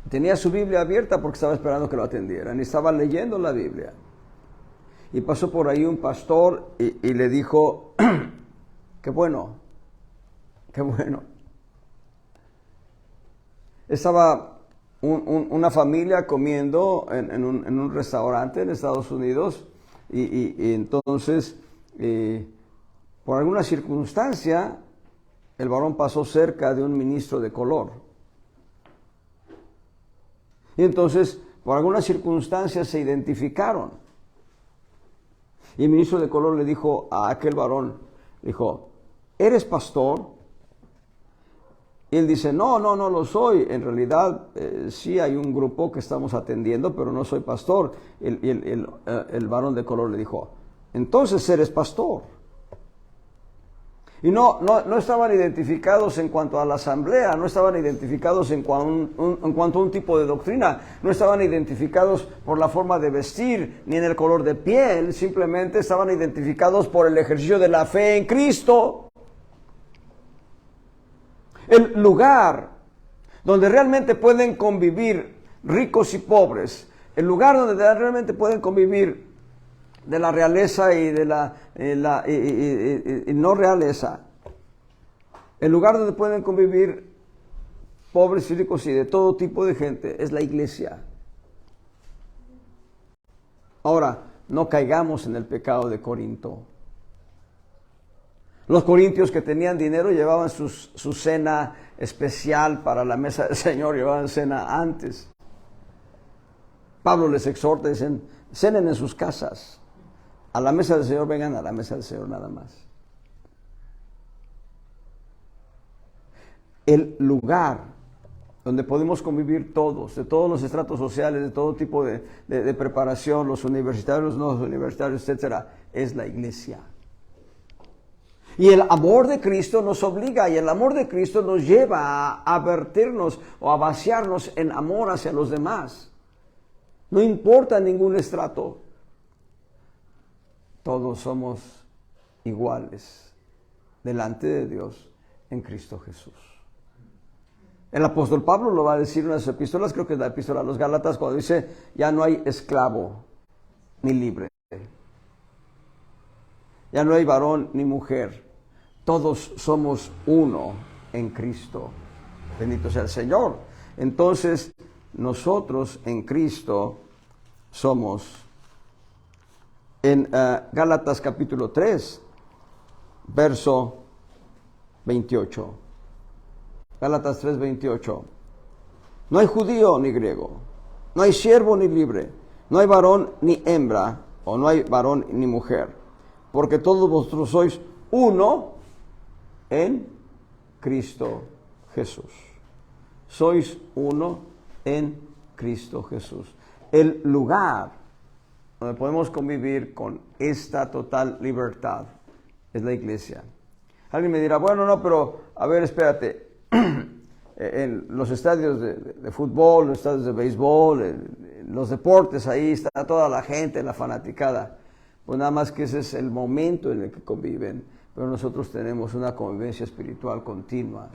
Tenía su Biblia abierta porque estaba esperando que lo atendieran y estaba leyendo la Biblia. Y pasó por ahí un pastor y le dijo, qué bueno, qué bueno. Estaba una familia comiendo en un restaurante en Estados Unidos y entonces, por alguna circunstancia, el varón pasó cerca de un ministro de color. Y entonces, por alguna circunstancia, se identificaron. Y el ministro de color le dijo a aquel varón, dijo, ¿eres pastor? Y él dice, no lo soy. En realidad, sí hay un grupo que estamos atendiendo, pero no soy pastor. El varón de color le dijo, entonces eres pastor. Y no estaban identificados en cuanto a la asamblea, no estaban identificados en cuanto a un tipo de doctrina, no estaban identificados por la forma de vestir, ni en el color de piel, simplemente estaban identificados por el ejercicio de la fe en Cristo. El lugar donde realmente pueden convivir ricos y pobres, el lugar donde realmente pueden convivir de la realeza y de la no realeza, el lugar donde pueden convivir pobres y ricos y de todo tipo de gente, es la iglesia. Ahora, no caigamos en el pecado de Corinto. Los corintios que tenían dinero llevaban su cena especial para la mesa del Señor, llevaban cena antes. Pablo les exhorta, dicen, cenen en sus casas. A la mesa del Señor, vengan a la mesa del Señor nada más. El lugar donde podemos convivir todos, de todos los estratos sociales, de todo tipo de preparación, los universitarios, no los universitarios, etcétera, es la iglesia. Y el amor de Cristo nos obliga, y el amor de Cristo nos lleva a vertirnos o a vaciarnos en amor hacia los demás. No importa ningún estrato. Todos somos iguales delante de Dios en Cristo Jesús. El apóstol Pablo lo va a decir en las epístolas, creo que es la epístola a los Gálatas, cuando dice, ya no hay esclavo ni libre. Ya no hay varón ni mujer. Todos somos uno en Cristo. Bendito sea el Señor. Entonces, nosotros en Cristo somos. En Gálatas capítulo 3, verso 28. Gálatas 3, 28. No hay judío ni griego, no hay siervo ni libre, no hay varón ni hembra, o no hay varón ni mujer, porque todos vosotros sois uno en Cristo Jesús. Sois uno en Cristo Jesús. El lugar donde podemos convivir con esta total libertad es la iglesia. Alguien me dirá, bueno, no, pero a ver, espérate. En los estadios de fútbol, los estadios de béisbol, en los deportes, ahí está toda la gente, la fanaticada. Pues nada más que ese es el momento en el que conviven. Pero nosotros tenemos una convivencia espiritual continua.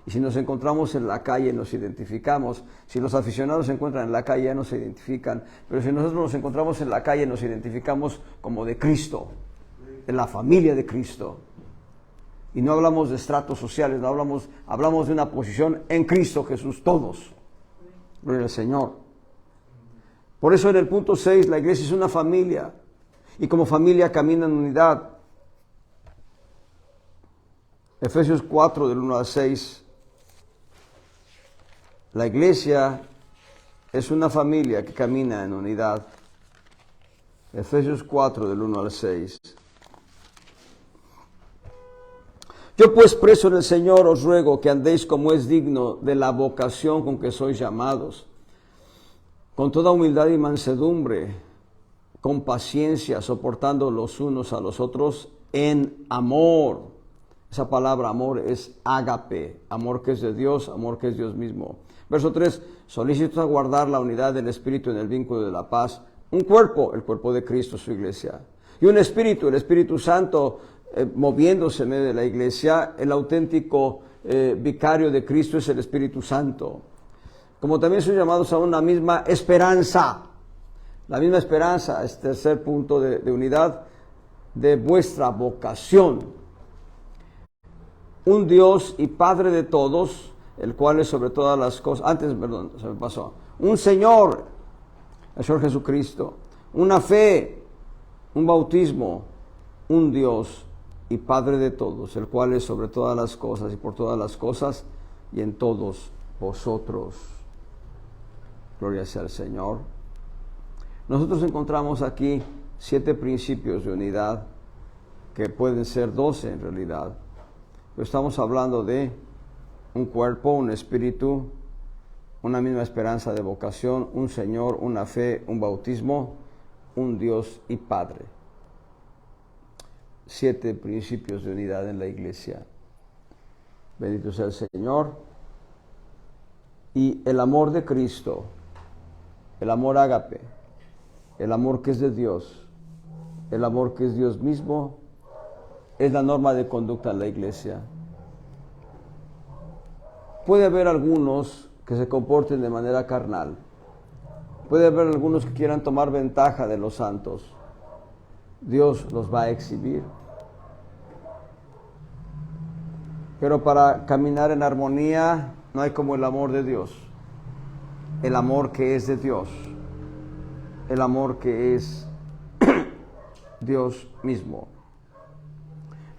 Y si nos encontramos en la calle, nos identificamos. Si los aficionados se encuentran en la calle, ya no se identifican. Pero si nosotros nos encontramos en la calle, nos identificamos como de Cristo, de la familia de Cristo. Y no hablamos de estratos sociales, no hablamos de una posición en Cristo Jesús, todos. Gloria al Señor. Por eso en el punto 6, la iglesia es una familia. Y como familia camina en unidad. Efesios 4, del 1 al 6. La iglesia es una familia que camina en unidad. Efesios 4, del 1 al 6. Yo pues, preso en el Señor, os ruego que andéis como es digno de la vocación con que sois llamados, con toda humildad y mansedumbre, con paciencia, soportando los unos a los otros en amor. Esa palabra amor es ágape, amor que es de Dios, amor que es Dios mismo. Verso 3, solícitos a guardar la unidad del Espíritu en el vínculo de la paz. Un cuerpo, el cuerpo de Cristo, su iglesia. Y un Espíritu, el Espíritu Santo, moviéndose en medio de la iglesia. El auténtico vicario de Cristo es el Espíritu Santo. Como también son llamados a una misma esperanza. La misma esperanza, es tercer punto de unidad, de vuestra vocación. Un Dios y Padre de todos, el cual es sobre todas las cosas. Se me pasó. Un Señor, el Señor Jesucristo. Una fe, un bautismo, un Dios y Padre de todos, el cual es sobre todas las cosas y por todas las cosas y en todos vosotros. Gloria sea al Señor. Nosotros encontramos aquí 7 principios de unidad, que pueden ser 12 en realidad. Pero estamos hablando de un cuerpo, un espíritu, una misma esperanza de vocación, un Señor, una fe, un bautismo, un Dios y Padre. 7 principios de unidad en la iglesia. Bendito sea el Señor. Y el amor de Cristo, el amor ágape, el amor que es de Dios, el amor que es Dios mismo, es la norma de conducta en la iglesia. Puede haber algunos que se comporten de manera carnal. Puede haber algunos que quieran tomar ventaja de los santos. Dios los va a exhibir. Pero para caminar en armonía no hay como el amor de Dios. El amor que es de Dios. El amor que es Dios mismo.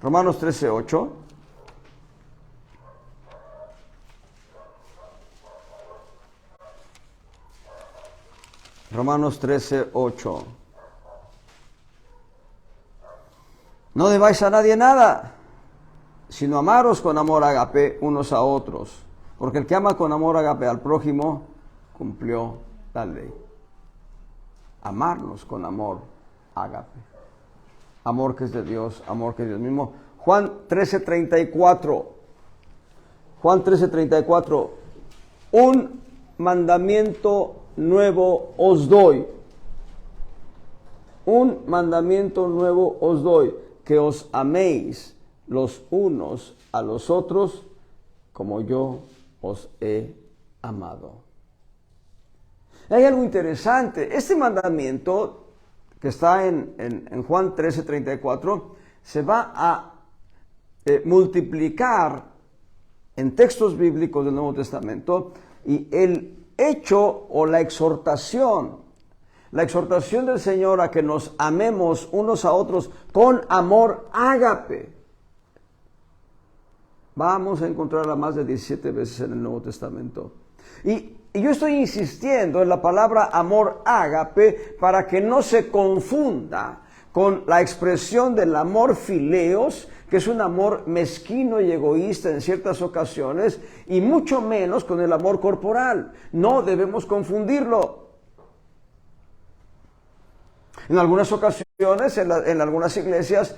Romanos 13:8. Romanos 13:8. No debáis a nadie nada, sino amaros con amor ágape unos a otros, porque el que ama con amor ágape al prójimo cumplió la ley. Amarnos con amor ágape. Amor que es de Dios, amor que es Dios mismo. Juan 13:34. Juan 13:34. Un mandamiento nuevo os doy. Un mandamiento nuevo os doy, que os améis los unos a los otros como yo os he amado. Hay algo interesante. Este mandamiento que está en Juan 13:34 se va a multiplicar en textos bíblicos del Nuevo Testamento, y el hecho o la exhortación del Señor a que nos amemos unos a otros con amor ágape, vamos a encontrarla más de 17 veces en el Nuevo Testamento. Y yo estoy insistiendo en la palabra amor ágape para que no se confunda con la expresión del amor fileos, que es un amor mezquino y egoísta en ciertas ocasiones, y mucho menos con el amor corporal. No debemos confundirlo. En algunas ocasiones, en algunas iglesias,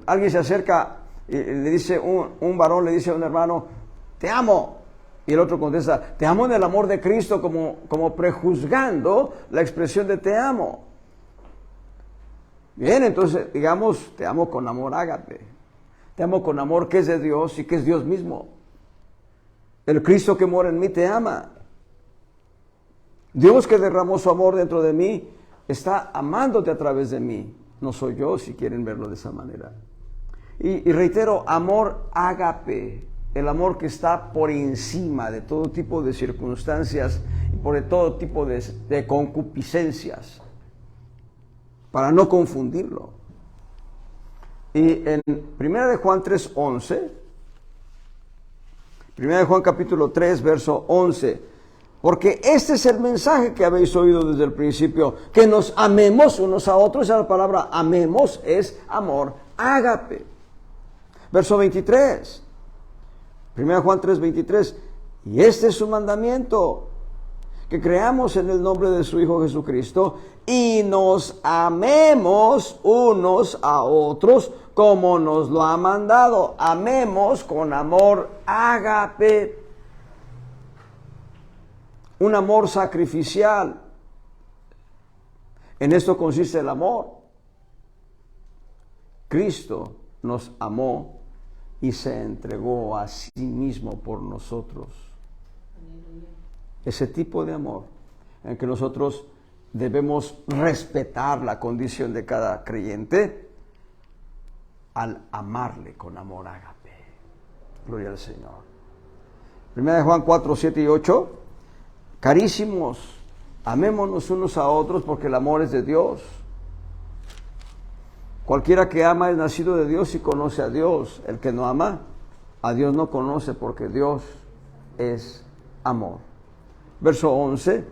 alguien se acerca Y le dice un varón le dice a un hermano, te amo. Y el otro contesta, te amo en el amor de Cristo, como prejuzgando la expresión de te amo. Bien, entonces digamos, te amo con amor ágape. Te amo con amor que es de Dios y que es Dios mismo. El Cristo que mora en mí te ama. Dios que derramó su amor dentro de mí está amándote a través de mí. No soy yo, si quieren verlo de esa manera. Y reitero, amor ágape, el amor que está por encima de todo tipo de circunstancias y por todo tipo de concupiscencias, para no confundirlo. Y en 1 de Juan 3:11, 1 de Juan capítulo 3, verso 11, porque este es el mensaje que habéis oído desde el principio, que nos amemos unos a otros. Esa palabra amemos es amor ágape. Verso 23, 1 Juan 3, 23, y este es su mandamiento, que creamos en el nombre de su Hijo Jesucristo y nos amemos unos a otros como nos lo ha mandado. Amemos con amor ágape, un amor sacrificial. En esto consiste el amor. Cristo nos amó y se entregó a sí mismo por nosotros. Ese tipo de amor en que nosotros debemos respetar la condición de cada creyente al amarle con amor ágape. Gloria al Señor. 1 de Juan 4, 7 y 8. Carísimos, amémonos unos a otros porque el amor es de Dios. Cualquiera que ama es nacido de Dios y conoce a Dios. El que no ama, a Dios no conoce, porque Dios es amor. Verso 11.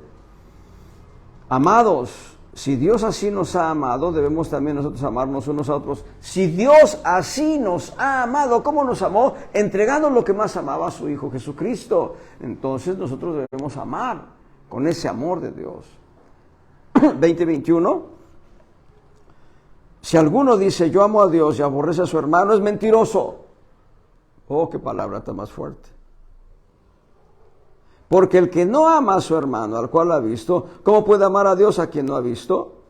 Amados, si Dios así nos ha amado, debemos también nosotros amarnos unos a otros. Si Dios así nos ha amado, ¿cómo nos amó? Entregando lo que más amaba a su Hijo Jesucristo. Entonces nosotros debemos amar con ese amor de Dios. 20:21. Si alguno dice yo amo a Dios y aborrece a su hermano, es mentiroso. Oh, qué palabra tan más fuerte. Porque el que no ama a su hermano, al cual ha visto, ¿cómo puede amar a Dios a quien no ha visto?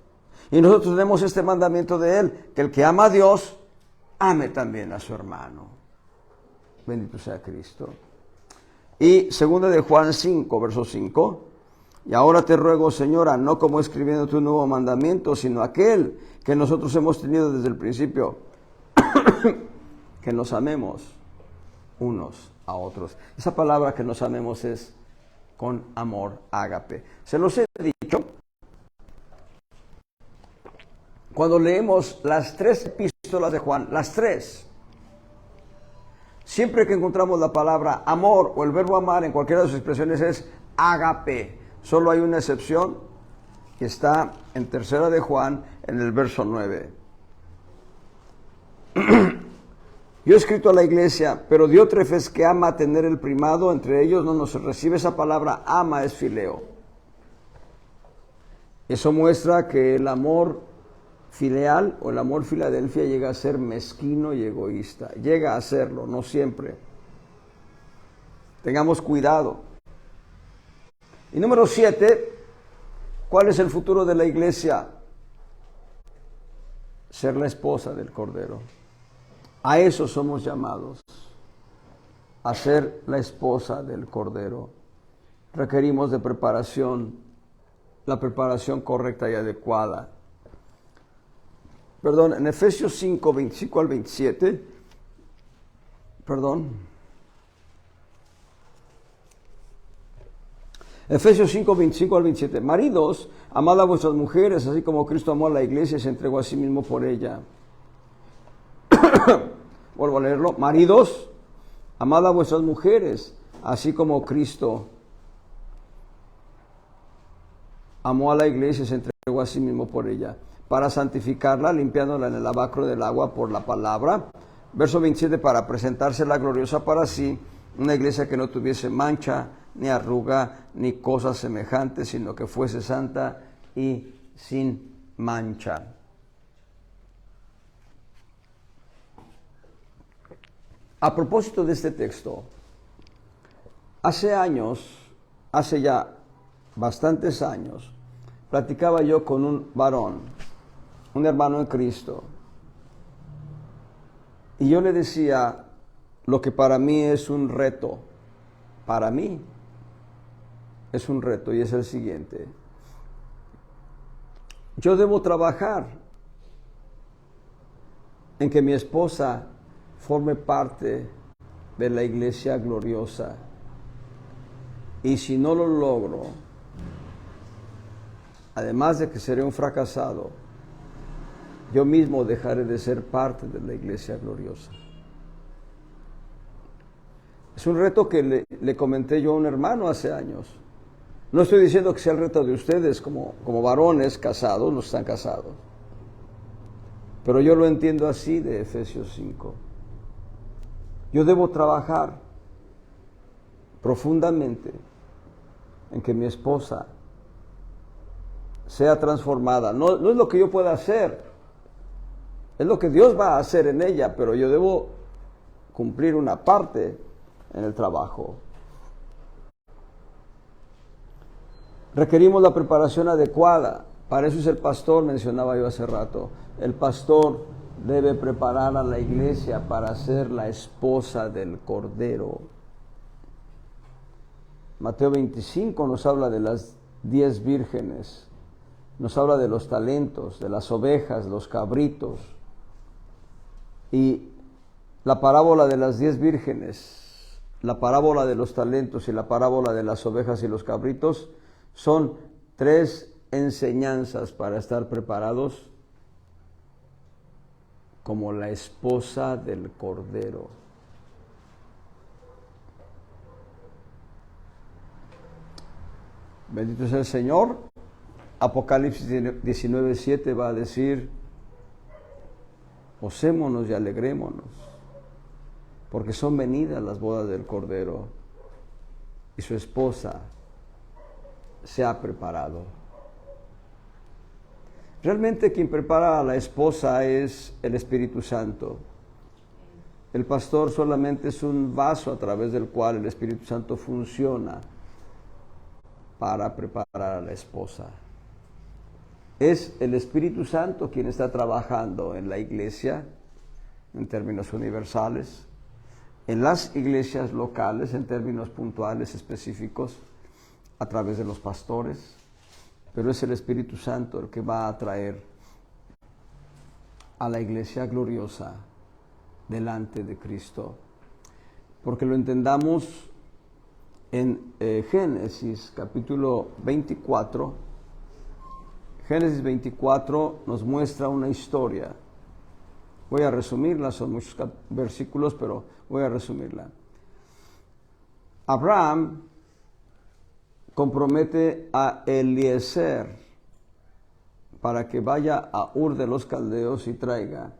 Y nosotros tenemos este mandamiento de él, que el que ama a Dios, ame también a su hermano. Bendito sea Cristo. Y 2 de Juan 5, verso 5. Y ahora te ruego, Señora, no como escribiéndote un nuevo mandamiento, sino aquel que nosotros hemos tenido desde el principio, que nos amemos unos a otros. Esa palabra que nos amemos es con amor ágape. Se los he dicho, cuando leemos las 3 epístolas de Juan, las 3, siempre que encontramos la palabra amor o el verbo amar en cualquiera de sus expresiones es ágape. Solo hay una excepción que está en 3 de Juan, en el verso 9. Yo he escrito a la iglesia, pero Diótrefes, que ama tener el primado entre ellos, no nos recibe. Esa palabra ama es fileo. Eso muestra que el amor filial o el amor Filadelfia llega a ser mezquino y egoísta. Llega a serlo, no siempre. Tengamos cuidado. Y número 7, ¿cuál es el futuro de la iglesia? Ser la esposa del Cordero. A eso somos llamados, a ser la esposa del Cordero. Requerimos de preparación, la preparación correcta y adecuada. Perdón, en Efesios 5, 25 al 27, Efesios 5, 25 al 27. Maridos, amad a vuestras mujeres, así como Cristo amó a la iglesia y se entregó a sí mismo por ella. Vuelvo a leerlo. Maridos, amad a vuestras mujeres, así como Cristo amó a la iglesia y se entregó a sí mismo por ella, para santificarla, limpiándola en el lavacro del agua por la palabra. Verso 27, para presentársela gloriosa para sí, una iglesia que no tuviese mancha, ni arruga, ni cosas semejantes, sino que fuese santa y sin mancha. A propósito de este texto, hace años, hace ya bastantes años, platicaba yo con un varón, un hermano en Cristo, y yo le decía lo que para mí es un reto, para mí es un reto, y es el siguiente: yo debo trabajar en que mi esposa forme parte de la iglesia gloriosa, y si no lo logro, además de que seré un fracasado, yo mismo dejaré de ser parte de la iglesia gloriosa. Es un reto que le comenté yo a un hermano hace años. No estoy diciendo que sea el reto de ustedes como varones casados, no están casados, pero yo lo entiendo así de Efesios 5. Yo debo trabajar profundamente en que mi esposa sea transformada. No es lo que yo pueda hacer, es lo que Dios va a hacer en ella, pero yo debo cumplir una parte en el trabajo. Requerimos la preparación adecuada. Para eso es el pastor, mencionaba yo hace rato. El pastor debe preparar a la iglesia para ser la esposa del Cordero. Mateo 25 nos habla de las 10 vírgenes, nos habla de los talentos, de las ovejas, los cabritos. Y la parábola de las 10 vírgenes, la parábola de los talentos y la parábola de las ovejas y los cabritos son 3 enseñanzas para estar preparados como la esposa del Cordero. Bendito sea el Señor. Apocalipsis 19:7 va a decir: gocémonos y alegrémonos, porque son venidas las bodas del Cordero y su esposa se ha preparado. Realmente quien prepara a la esposa es el Espíritu Santo. El pastor solamente es un vaso a través del cual el Espíritu Santo funciona para preparar a la esposa. Es el Espíritu Santo quien está trabajando en la iglesia, en términos universales, en las iglesias locales, en términos puntuales, específicos, a través de los pastores, pero es el Espíritu Santo el que va a traer a la iglesia gloriosa delante de Cristo. Porque lo entendamos en Génesis capítulo 24. Génesis 24 nos muestra una historia. Voy a resumirla, son muchos versículos, pero voy a resumirla. Abraham compromete a Eliezer para que vaya a Ur de los Caldeos y traiga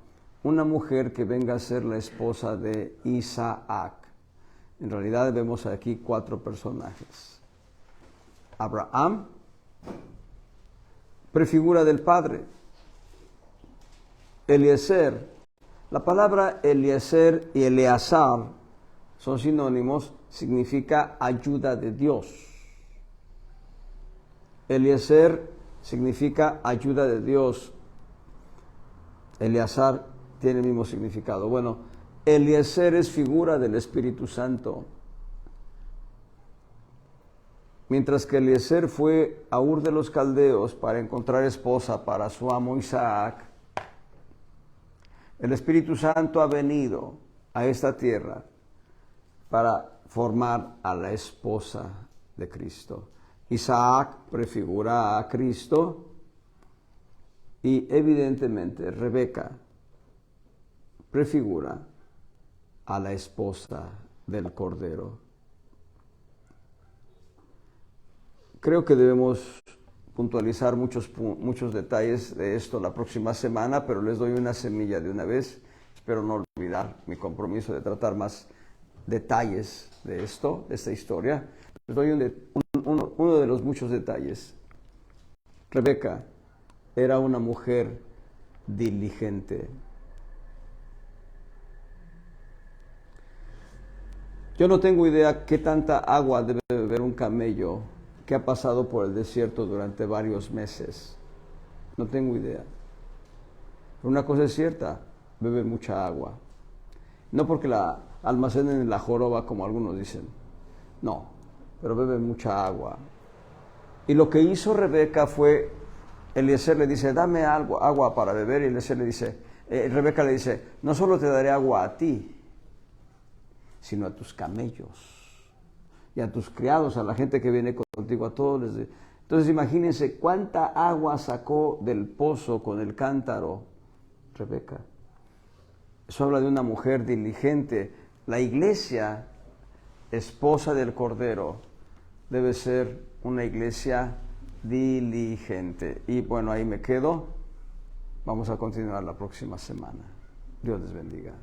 una mujer que venga a ser la esposa de Isaac. En realidad vemos aquí 4 personajes. Abraham, prefigura del padre. Eliezer, la palabra Eliezer y Eleazar son sinónimos, significa ayuda de Dios. Eliezer significa ayuda de Dios. Eleazar tiene el mismo significado. Bueno, Eliezer es figura del Espíritu Santo. Mientras que Eliezer fue a Ur de los Caldeos para encontrar esposa para su amo Isaac, el Espíritu Santo ha venido a esta tierra para formar a la esposa de Cristo. Isaac prefigura a Cristo y evidentemente Rebeca prefigura a la esposa del Cordero. Creo que debemos puntualizar muchos detalles de esto la próxima semana, pero les doy una semilla de una vez. Espero no olvidar mi compromiso de tratar más detalles de esto, de esta historia. Les doy uno de los muchos detalles. Rebeca era una mujer diligente. Yo no tengo idea qué tanta agua debe beber un camello que ha pasado por el desierto durante varios meses. No tengo idea. Pero una cosa es cierta, bebe mucha agua. No porque la almacenen en la joroba como algunos dicen. No, pero bebe mucha agua. Y lo que hizo Rebeca fue, Eliezer le dice, dame agua para beber. Y Eliezer le dice, Rebeca le dice, no solo te daré agua a ti, sino a tus camellos y a tus criados, a la gente que viene contigo, a todos. Entonces imagínense cuánta agua sacó del pozo con el cántaro Rebeca. Eso habla de una mujer diligente. La iglesia, esposa del Cordero, debe ser una iglesia diligente. Y bueno, ahí me quedo. Vamos a continuar la próxima semana. Dios les bendiga.